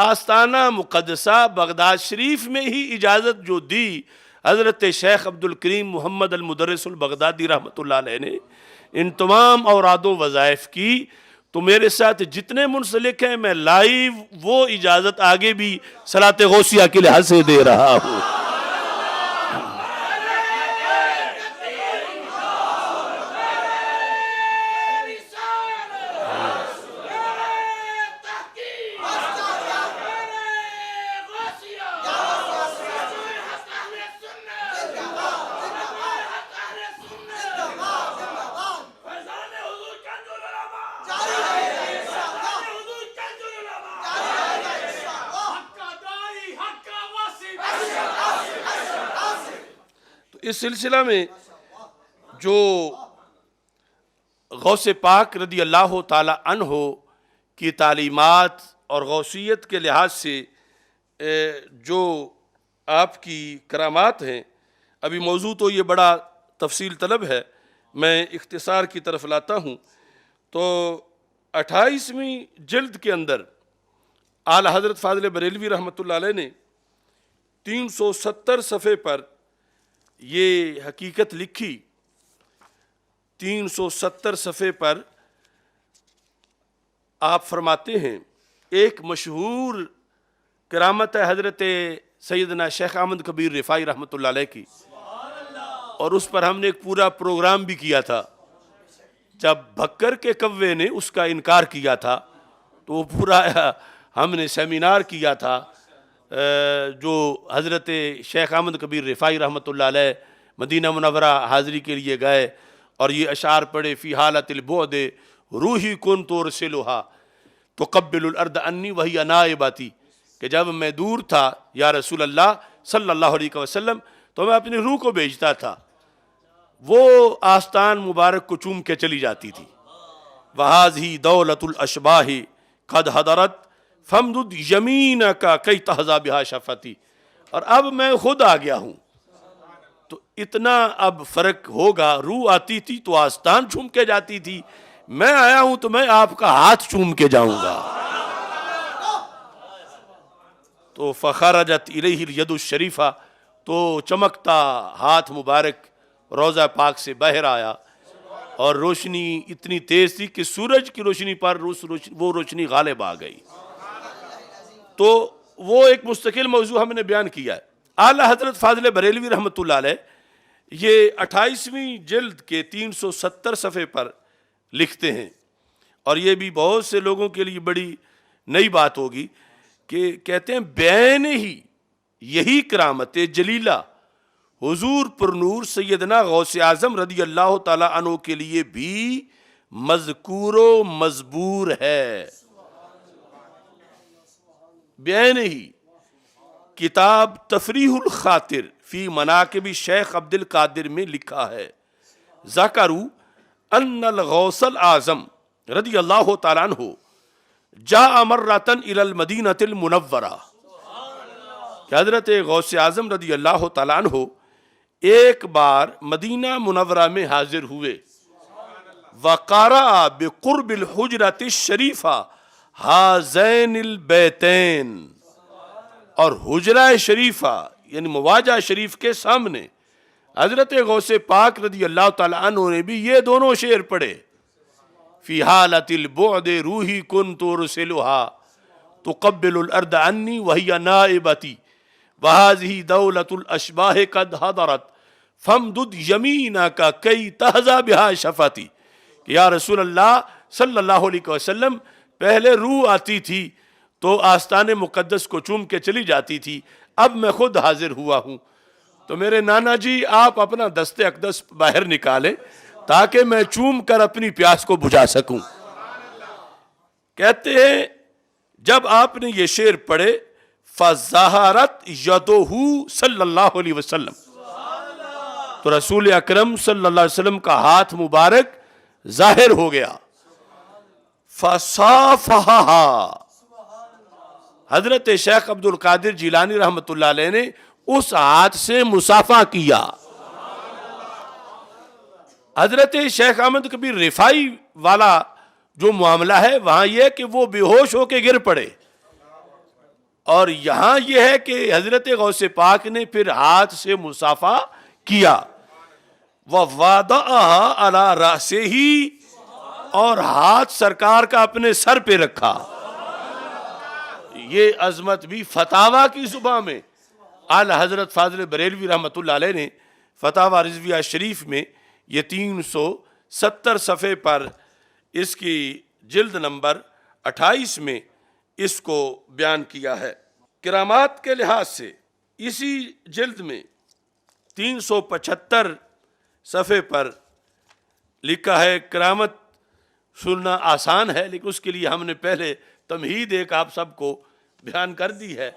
S1: آستانہ مقدسہ بغداد شریف میں ہی اجازت جو دی حضرت شیخ عبد الکریم محمد المدرس البغدادی رحمۃ اللہ علیہ نے ان تمام اوراد و وظائف کی, تو میرے ساتھ جتنے منسلک ہیں میں لائیو وہ اجازت آگے بھی صلاۃ غوثیہ کے لحاظ سے دے رہا ہوں. اس سلسلہ میں جو غوث پاک رضی اللہ تعالی عنہ کی تعلیمات اور غوثیت کے لحاظ سے جو آپ کی کرامات ہیں, ابھی موضوع تو یہ بڑا تفصیل طلب ہے, میں اختصار کی طرف لاتا ہوں. تو 28ویں جلد کے اندر اعلیٰ حضرت فاضل بریلوی رحمۃ اللہ علیہ نے 370 صفحے پر یہ حقیقت لکھی. 370 صفحے پر آپ فرماتے ہیں ایک مشہور کرامت ہے حضرت سیدنا شیخ احمد کبیر رفاعی رحمۃ اللہ علیہ کی, اور اس پر ہم نے ایک پورا پروگرام بھی کیا تھا. جب بھکر کے کوے نے اس کا انکار کیا تھا تو وہ پورا ہم نے سیمینار کیا تھا, جو حضرت شیخ احمد کبیر رفاعی رحمۃ اللہ علیہ مدینہ منورہ حاضری کے لیے گئے اور یہ اشعار پڑھے, فی حالت البعد روحی کن ترسلھا تقبل الارض انی وہی نائباتی, کہ جب میں دور تھا یا رسول اللہ صلی اللہ علیہ وسلم تو میں اپنی روح کو بھیجتا تھا, وہ آستان مبارک کو چوم کے چلی جاتی تھی. وہذی دولت الاشباح قد حضرت فامدد یمینک کی تحظی بہا شفتی, اور اب میں خود آ گیا ہوں تو اتنا اب فرق ہوگا. روح آتی تھی تو آستان چوم کے جاتی تھی, میں آیا ہوں تو میں آپ کا ہاتھ چوم کے جاؤں گا. تو فخرجت الیہ الید الشریفہ, تو چمکتا ہاتھ مبارک روضہ پاک سے باہر آیا اور روشنی اتنی تیز تھی کہ سورج کی روشنی پر وہ روشنی غالب آ گئی. تو وہ ایک مستقل موضوع ہم نے بیان کیا ہے. اعلیٰ حضرت فاضل بریلوی رحمۃ اللہ علیہ یہ 28ویں جلد کے 370 صفحے پر لکھتے ہیں، اور یہ بھی بہت سے لوگوں کے لیے بڑی نئی بات ہوگی کہ کہتے ہیں بین ہی یہی کرامت جلیلہ حضور پر نور سیدنا غوث اعظم رضی اللہ تعالی عنہ کے لیے بھی مذکور و مزبور ہے. بین ہی کتاب تفریح الخاطر فی مناقب شیخ عبد القادر میں لکھا ہے، ذکروا ان الغوث الاعظم رضی اللہ تعالیٰ عنہ جاء مرتن الی المدینہ المنورہ، کہ حضرت غوث اعظم رضی اللہ تعالیٰ عنہ ایک بار مدینہ منورہ میں حاضر ہوئے. وقرأ بقرب الحجرۃ الشریفہ ہذین البیتین، اور حجرہ شریفہ یعنی مواجہ شریف کے سامنے حضرت غوث پاک رضی اللہ تعالیٰ عنہ نے بھی یہ دونوں شعر پڑھے. فی حالت البعد روحی کنت ارسلها تقبل الارض عنی وہی نائبتی وہذہ دولت الاشباہ قد حضرت فامدد یمینک کی تہذا بہا شفتی، کہ یا رسول اللہ صلی اللہ علیہ وسلم پہلے روح آتی تھی تو آستان مقدس کو چوم کے چلی جاتی تھی، اب میں خود حاضر ہوا ہوں، تو میرے نانا جی آپ اپنا دست اقدس باہر نکالیں تاکہ میں چوم کر اپنی پیاس کو بجھا سکوں. کہتے ہیں جب آپ نے یہ شعر پڑھے فَظَہَرَتْ يَدُهُ صلی اللہ علیہ وسلم، تو رسول اکرم صلی اللہ علیہ وسلم کا ہاتھ مبارک ظاہر ہو گیا. فَصَافَحَهَا، حضرت شیخ عبد القادر جیلانی رحمۃ اللہ علیہ نے اس ہاتھ سے مصافحہ کیا. حضرت شیخ احمد کبیر رفاعی والا جو معاملہ ہے وہاں یہ کہ وہ بے ہوش ہو کے گر پڑے، اور یہاں یہ ہے کہ حضرت غوث پاک نے پھر ہاتھ سے مصافحہ کیا. وَوَضَعَهَا عَلَى رَأْسِهِ، اور ہاتھ سرکار کا اپنے سر پہ رکھا. یہ عظمت بھی فتاویٰ کی زبان میں اعلیٰ حضرت فاضل بریلوی رحمۃ اللہ علیہ نے فتاویٰ رضویہ شریف میں یہ 370 صفحے پر اس کی جلد نمبر 28 میں اس کو بیان کیا ہے. کرامات کے لحاظ سے اسی جلد میں 375 صفحے پر لکھا ہے. کرامت سننا آسان ہے لیکن اس کے لیے ہم نے پہلے تمہید ایک آپ سب کو بیان کر دی ہے.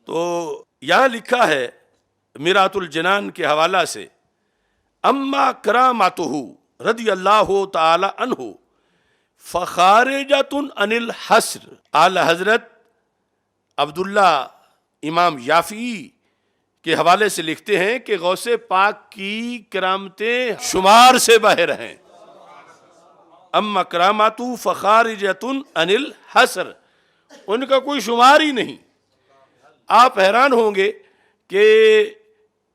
S1: تو یہاں لکھا ہے میرات الجنان کے حوالہ سے، اما کرامتہ رضی اللہ تعالی عنہ فخارجۃ عن الحصر. اعلی حضرت عبداللہ امام یافعی کے حوالے سے لکھتے ہیں کہ غوث پاک کی کرامتیں شمار سے باہر ہیں. اما کرامتہ فخارجۃ عن الحصر، ان کا کوئی شمار ہی نہیں. آپ حیران ہوں گے کہ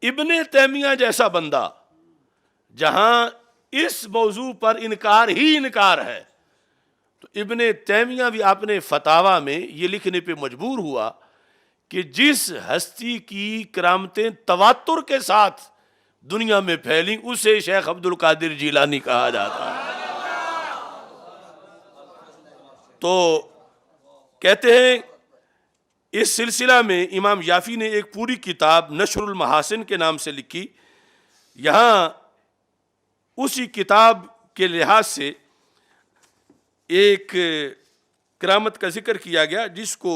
S1: ابن تیمیہ جیسا بندہ جہاں اس موضوع پر انکار ہی انکار ہے، تو ابن تیمیہ بھی اپنے فتاویٰ میں یہ لکھنے پہ مجبور ہوا کہ جس ہستی کی کرامتیں تواتر کے ساتھ دنیا میں پھیلیں اسے شیخ عبد القادر جیلانی کہا جاتا ہے. تو کہتے ہیں اس سلسلہ میں امام یافی نے ایک پوری کتاب نشر المحاسن کے نام سے لکھی. یہاں اسی کتاب کے لحاظ سے ایک کرامت کا ذکر کیا گیا جس کو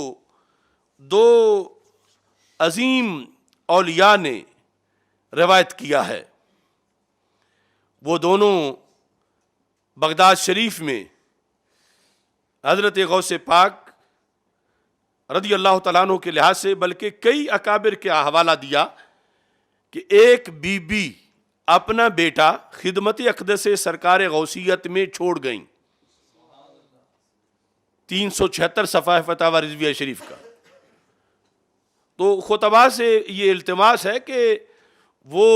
S1: دو عظیم اولیاء نے روایت کیا ہے. وہ دونوں بغداد شریف میں حضرت غوث پاک رضی اللہ تعالیٰ عنہ کے لحاظ سے بلکہ کئی اکابر کے حوالہ دیا کہ ایک بی بی اپنا بیٹا خدمت اقدس سرکار غوثیت میں چھوڑ گئیں. 376 صفحہ فتاویٰ رضویہ شریف کا. تو خطباء سے یہ التماس ہے کہ وہ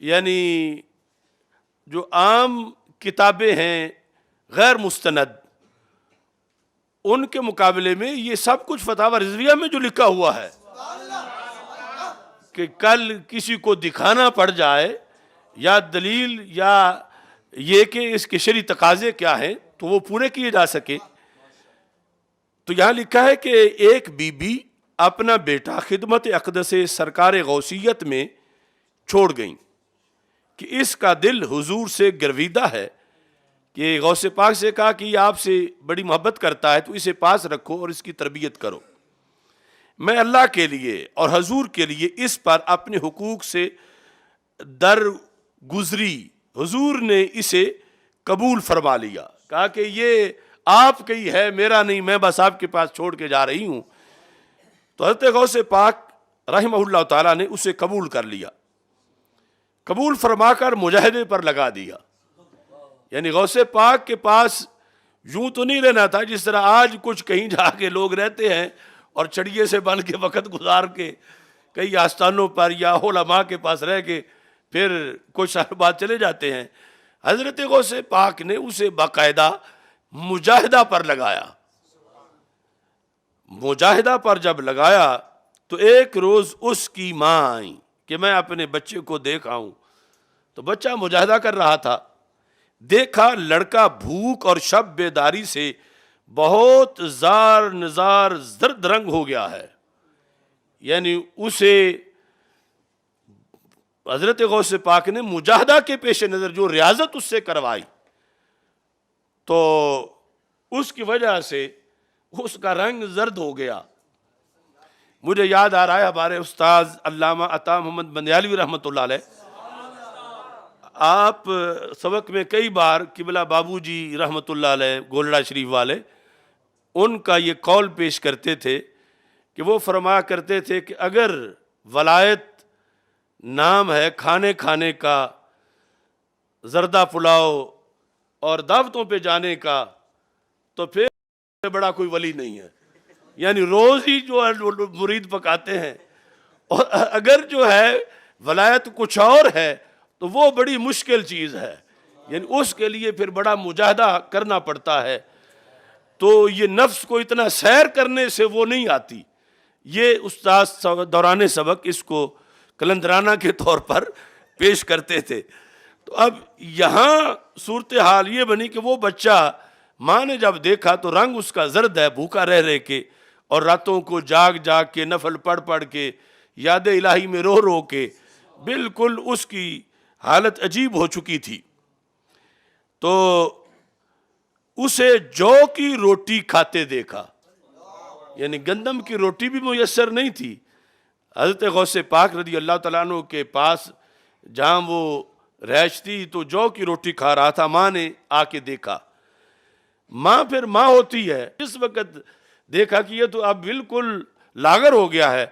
S1: یعنی جو عام کتابیں ہیں غیر مستند، ان کے مقابلے میں یہ سب کچھ فتاوی رضویہ میں جو لکھا ہوا ہے کہ کل کسی کو دکھانا پڑ جائے یا دلیل یا یہ کہ اس کے شرعی تقاضے کیا ہیں تو وہ پورے کیے جا سکے، تو یہاں لکھا ہے کہ ایک بی بی اپنا بیٹا خدمت اقدس سرکار غوثیت میں چھوڑ گئیں کہ اس کا دل حضور سے گرویدہ ہے، کہ غوث پاک سے کہا کہ یہ آپ سے بڑی محبت کرتا ہے تو اسے پاس رکھو اور اس کی تربیت کرو، میں اللہ کے لیے اور حضور کے لیے اس پر اپنے حقوق سے در گزری، حضور نے اسے قبول فرما لیا، کہا کہ یہ آپ کا ہی ہے، میرا نہیں، میں بس آپ کے پاس چھوڑ کے جا رہی ہوں۔ تو حضرت غوث پاک رحمہ اللہ تعالیٰ نے اسے قبول کر لیا، قبول فرما کر مجاہدے پر لگا دیا۔ یعنی غوث پاک کے پاس یوں تو نہیں رہنا تھا جس طرح آج کچھ کہیں جا کے لوگ رہتے ہیں اور چڑیے سے بن کے وقت گزار کے کئی آستانوں پر یا علماء کے پاس رہ کے پھر کچھ سال بعد چلے جاتے ہیں۔ حضرت غوث پاک نے اسے باقاعدہ مجاہدہ پر لگایا۔ مجاہدہ پر جب لگایا تو ایک روز اس کی ماں آئی کہ میں اپنے بچے کو دیکھ آؤں، تو بچہ مجاہدہ کر رہا تھا، دیکھا لڑکا بھوک اور شب بیداری سے بہت زار نزار زرد رنگ ہو گیا ہے، یعنی اسے حضرت غوث پاک نے مجاہدہ کے پیش نظر جو ریاضت اس سے کروائی تو اس کی وجہ سے اس کا رنگ زرد ہو گیا۔ مجھے یاد آ رہا ہے ہمارے استاذ علامہ عطا محمد بندیالوی رحمۃ اللہ علیہ، آپ سبق میں کئی بار قبلہ بابو جی رحمۃ اللہ علیہ گولڑا شریف والے ان کا یہ قول پیش کرتے تھے کہ وہ فرمایا کرتے تھے کہ اگر ولایت نام ہے کھانے کھانے کا، زردہ پلاؤ اور دعوتوں پہ جانے کا، تو پھر بڑا کوئی ولی نہیں ہے، یعنی روز ہی جو ہے مرید پکاتے ہیں، اور اگر جو ہے ولایت کچھ اور ہے تو وہ بڑی مشکل چیز ہے، یعنی اس کے لیے پھر بڑا مجاہدہ کرنا پڑتا ہے، تو یہ نفس کو اتنا سیر کرنے سے وہ نہیں آتی۔ یہ استاذ دوران سبق اس کو کلندرانہ کے طور پر پیش کرتے تھے۔ تو اب یہاں صورتحال یہ بنی کہ وہ بچہ ماں نے جب دیکھا تو رنگ اس کا زرد ہے، بھوکا رہ کے اور راتوں کو جاگ جاگ کے نفل پڑھ پڑھ کے یاد الہی میں رو رو کے بالکل اس کی حالت عجیب ہو چکی تھی، تو اسے جو کی روٹی کھاتے دیکھا، یعنی گندم کی روٹی بھی میسر نہیں تھی۔ حضرت غوث پاک رضی اللہ تعالیٰ عنہ کے پاس جہاں وہ رہائش تھی تو جو کی روٹی کھا رہا تھا، ماں نے آ کے دیکھا، ماں پھر ماں ہوتی ہے، اس وقت دیکھا کہ یہ تو اب بالکل لاغر ہو گیا ہے،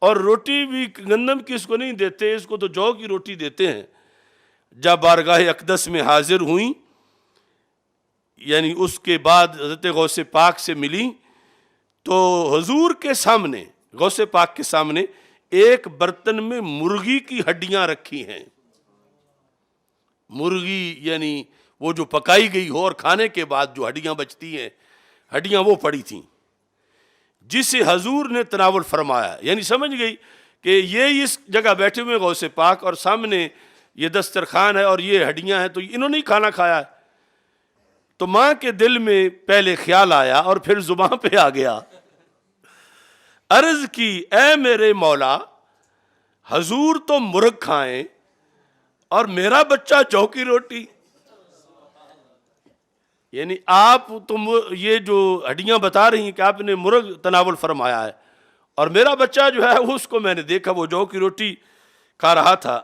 S1: اور روٹی بھی گندم کی اس کو نہیں دیتے، اس کو تو جو کی روٹی دیتے ہیں۔ جب بارگاہ اقدس میں حاضر ہوئیں، یعنی اس کے بعد حضرت غوث پاک سے ملی، تو حضور کے سامنے، غوث پاک کے سامنے ایک برتن میں مرغی کی ہڈیاں رکھی ہیں، مرغی یعنی وہ جو پکائی گئی ہو اور کھانے کے بعد جو ہڈیاں بچتی ہیں، ہڈیاں وہ پڑی تھیں، جسے حضور نے تناول فرمایا، یعنی سمجھ گئی کہ یہ اس جگہ بیٹھے ہوئے غوث پاک اور سامنے یہ دسترخوان ہے اور یہ ہڈیاں ہیں، تو انہوں نے ہی کھانا کھایا ہے۔ تو ماں کے دل میں پہلے خیال آیا اور پھر زبان پہ آ گیا، عرض کی اے میرے مولا، حضور تو مرغ کھائیں اور میرا بچہ جو کی روٹی، یعنی آپ تم یہ جو ہڈیاں بتا رہی ہیں کہ آپ نے مرغ تناول فرمایا ہے، اور میرا بچہ جو ہے اس کو میں نے دیکھا وہ جو کی روٹی کھا رہا تھا۔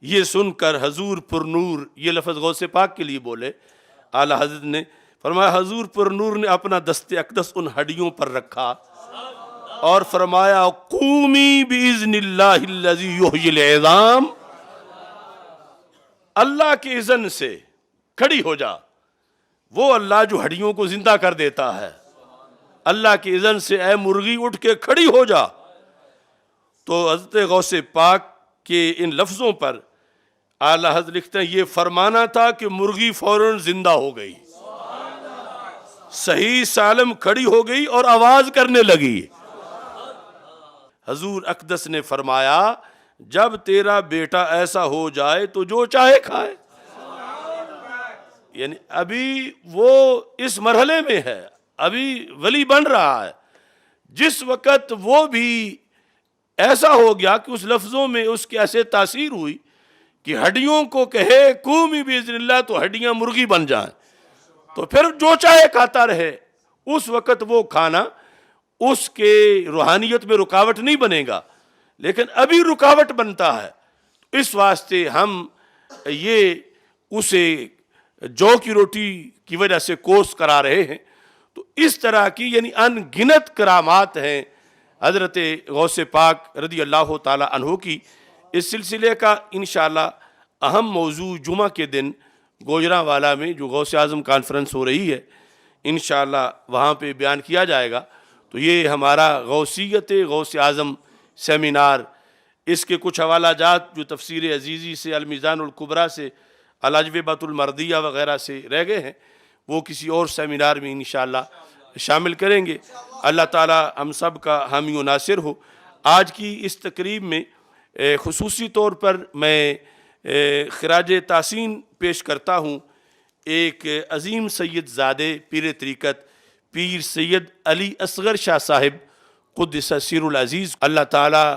S1: یہ سن کر حضور پر نور، یہ لفظ غوث پاک کے لیے بولے، اعلیٰ حضرت نے فرمایا حضور پر نور نے اپنا دست اقدس ان ہڈیوں پر رکھا اور فرمایا قومی باذن اللہ الذی یحیی العظام، اللہ کے اذن سے کھڑی ہو جا، وہ اللہ جو ہڈیوں کو زندہ کر دیتا ہے، اللہ کے اذن سے اے مرغی اٹھ کے کھڑی ہو جا۔ تو حضرت غوث پاک کے ان لفظوں پر اعلیٰ حضرت لکھتے ہیں یہ فرمانا تھا کہ مرغی فوراً زندہ ہو گئی، صحیح سالم کھڑی ہو گئی اور آواز کرنے لگی۔ حضور اقدس نے فرمایا جب تیرا بیٹا ایسا ہو جائے تو جو چاہے کھائے۔ یعنی ابھی وہ اس مرحلے میں ہے، ابھی ولی بن رہا ہے، جس وقت وہ بھی ایسا ہو گیا کہ اس لفظوں میں اس کی ایسے تاثیر ہوئی کہ ہڈیوں کو کہے قومی باذن اللہ تو ہڈیاں مرغی بن جائیں، تو پھر جو چاہے کھاتا رہے۔ اس وقت وہ کھانا اس کے روحانیت میں رکاوٹ نہیں بنے گا، لیکن ابھی رکاوٹ بنتا ہے۔ اس واسطے ہم یہ اسے جو کی روٹی کی وجہ سے کوس کرا رہے ہیں۔ تو اس طرح کی یعنی ان گنت کرامات ہیں حضرت غوث پاک رضی اللہ تعالی عنہ کی۔ اس سلسلے کا انشاءاللہ اہم موضوع جمعہ کے دن گوجرانوالا میں جو غوث اعظم کانفرنس ہو رہی ہے انشاءاللہ وہاں پہ بیان کیا جائے گا۔ تو یہ ہمارا غوثیت غوث اعظم سیمینار، اس کے کچھ حوالہ جات جو تفسیر عزیزی سے، المیزان الکبریٰ سے، الاجوبۃ المردیہ وغیرہ سے رہ گئے ہیں، وہ کسی اور سیمینار میں انشاءاللہ شامل کریں گے۔ اللہ تعالی ہم سب کا حامی و ناصر ہو۔ آج کی اس تقریب میں خصوصی طور پر میں خراج تحسین پیش کرتا ہوں ایک عظیم سید زادے پیر طریقت پیر سید علی اصغر شاہ صاحب قدس سیر العزیز، اللہ تعالیٰ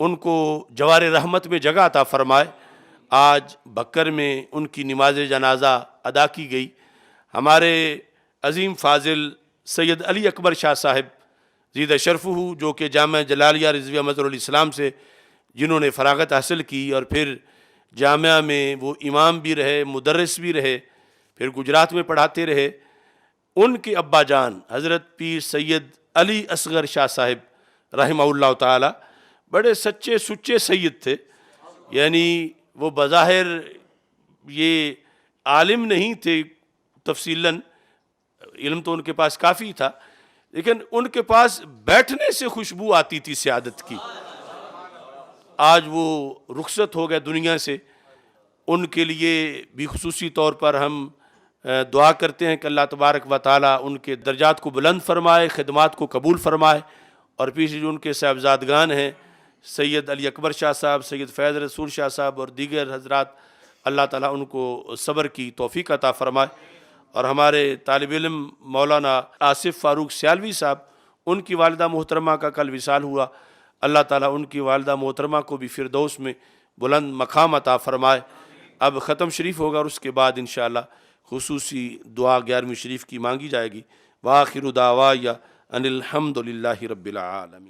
S1: ان کو جوار رحمت میں جگہ عطا فرمائے۔ آج بکر میں ان کی نماز جنازہ ادا کی گئی۔ ہمارے عظیم فاضل سید علی اکبر شاہ صاحب زیدہ شرفہ، جو کہ جامعہ جلالیہ رضویہ مظہر الاسلام سے جنہوں نے فراغت حاصل کی اور پھر جامعہ میں وہ امام بھی رہے، مدرس بھی رہے، پھر گجرات میں پڑھاتے رہے۔ ان کے ابا جان حضرت پیر سید علی اصغر شاہ صاحب رحمہ اللہ تعالی بڑے سچے سچے سید تھے۔ یعنی وہ بظاہر یہ عالم نہیں تھے، تفصیلاً علم تو ان کے پاس کافی تھا، لیکن ان کے پاس بیٹھنے سے خوشبو آتی تھی سعادت کی۔ آج وہ رخصت ہو گئے دنیا سے، ان کے لیے بھی خصوصی طور پر ہم دعا کرتے ہیں کہ اللہ تبارک و تعالیٰ ان کے درجات کو بلند فرمائے، خدمات کو قبول فرمائے، اور پیچھے جو ان کے صاحبزادگان ہیں سید علی اکبر شاہ صاحب، سید فیض رسول شاہ صاحب اور دیگر حضرات، اللہ تعالیٰ ان کو صبر کی توفیق عطا فرمائے۔ اور ہمارے طالب علم مولانا آصف فاروق سیالوی صاحب، ان کی والدہ محترمہ کا کل وصال ہوا، اللہ تعالیٰ ان کی والدہ محترمہ کو بھی فردوس میں بلند مقام عطا فرمائے۔ اب ختم شریف ہوگا اور اس کے بعد انشاءاللہ خصوصی دعا 11ویں شریف کی مانگی جائے گی۔ وآخر دعوایا ان الحمد للہ رب العالمین۔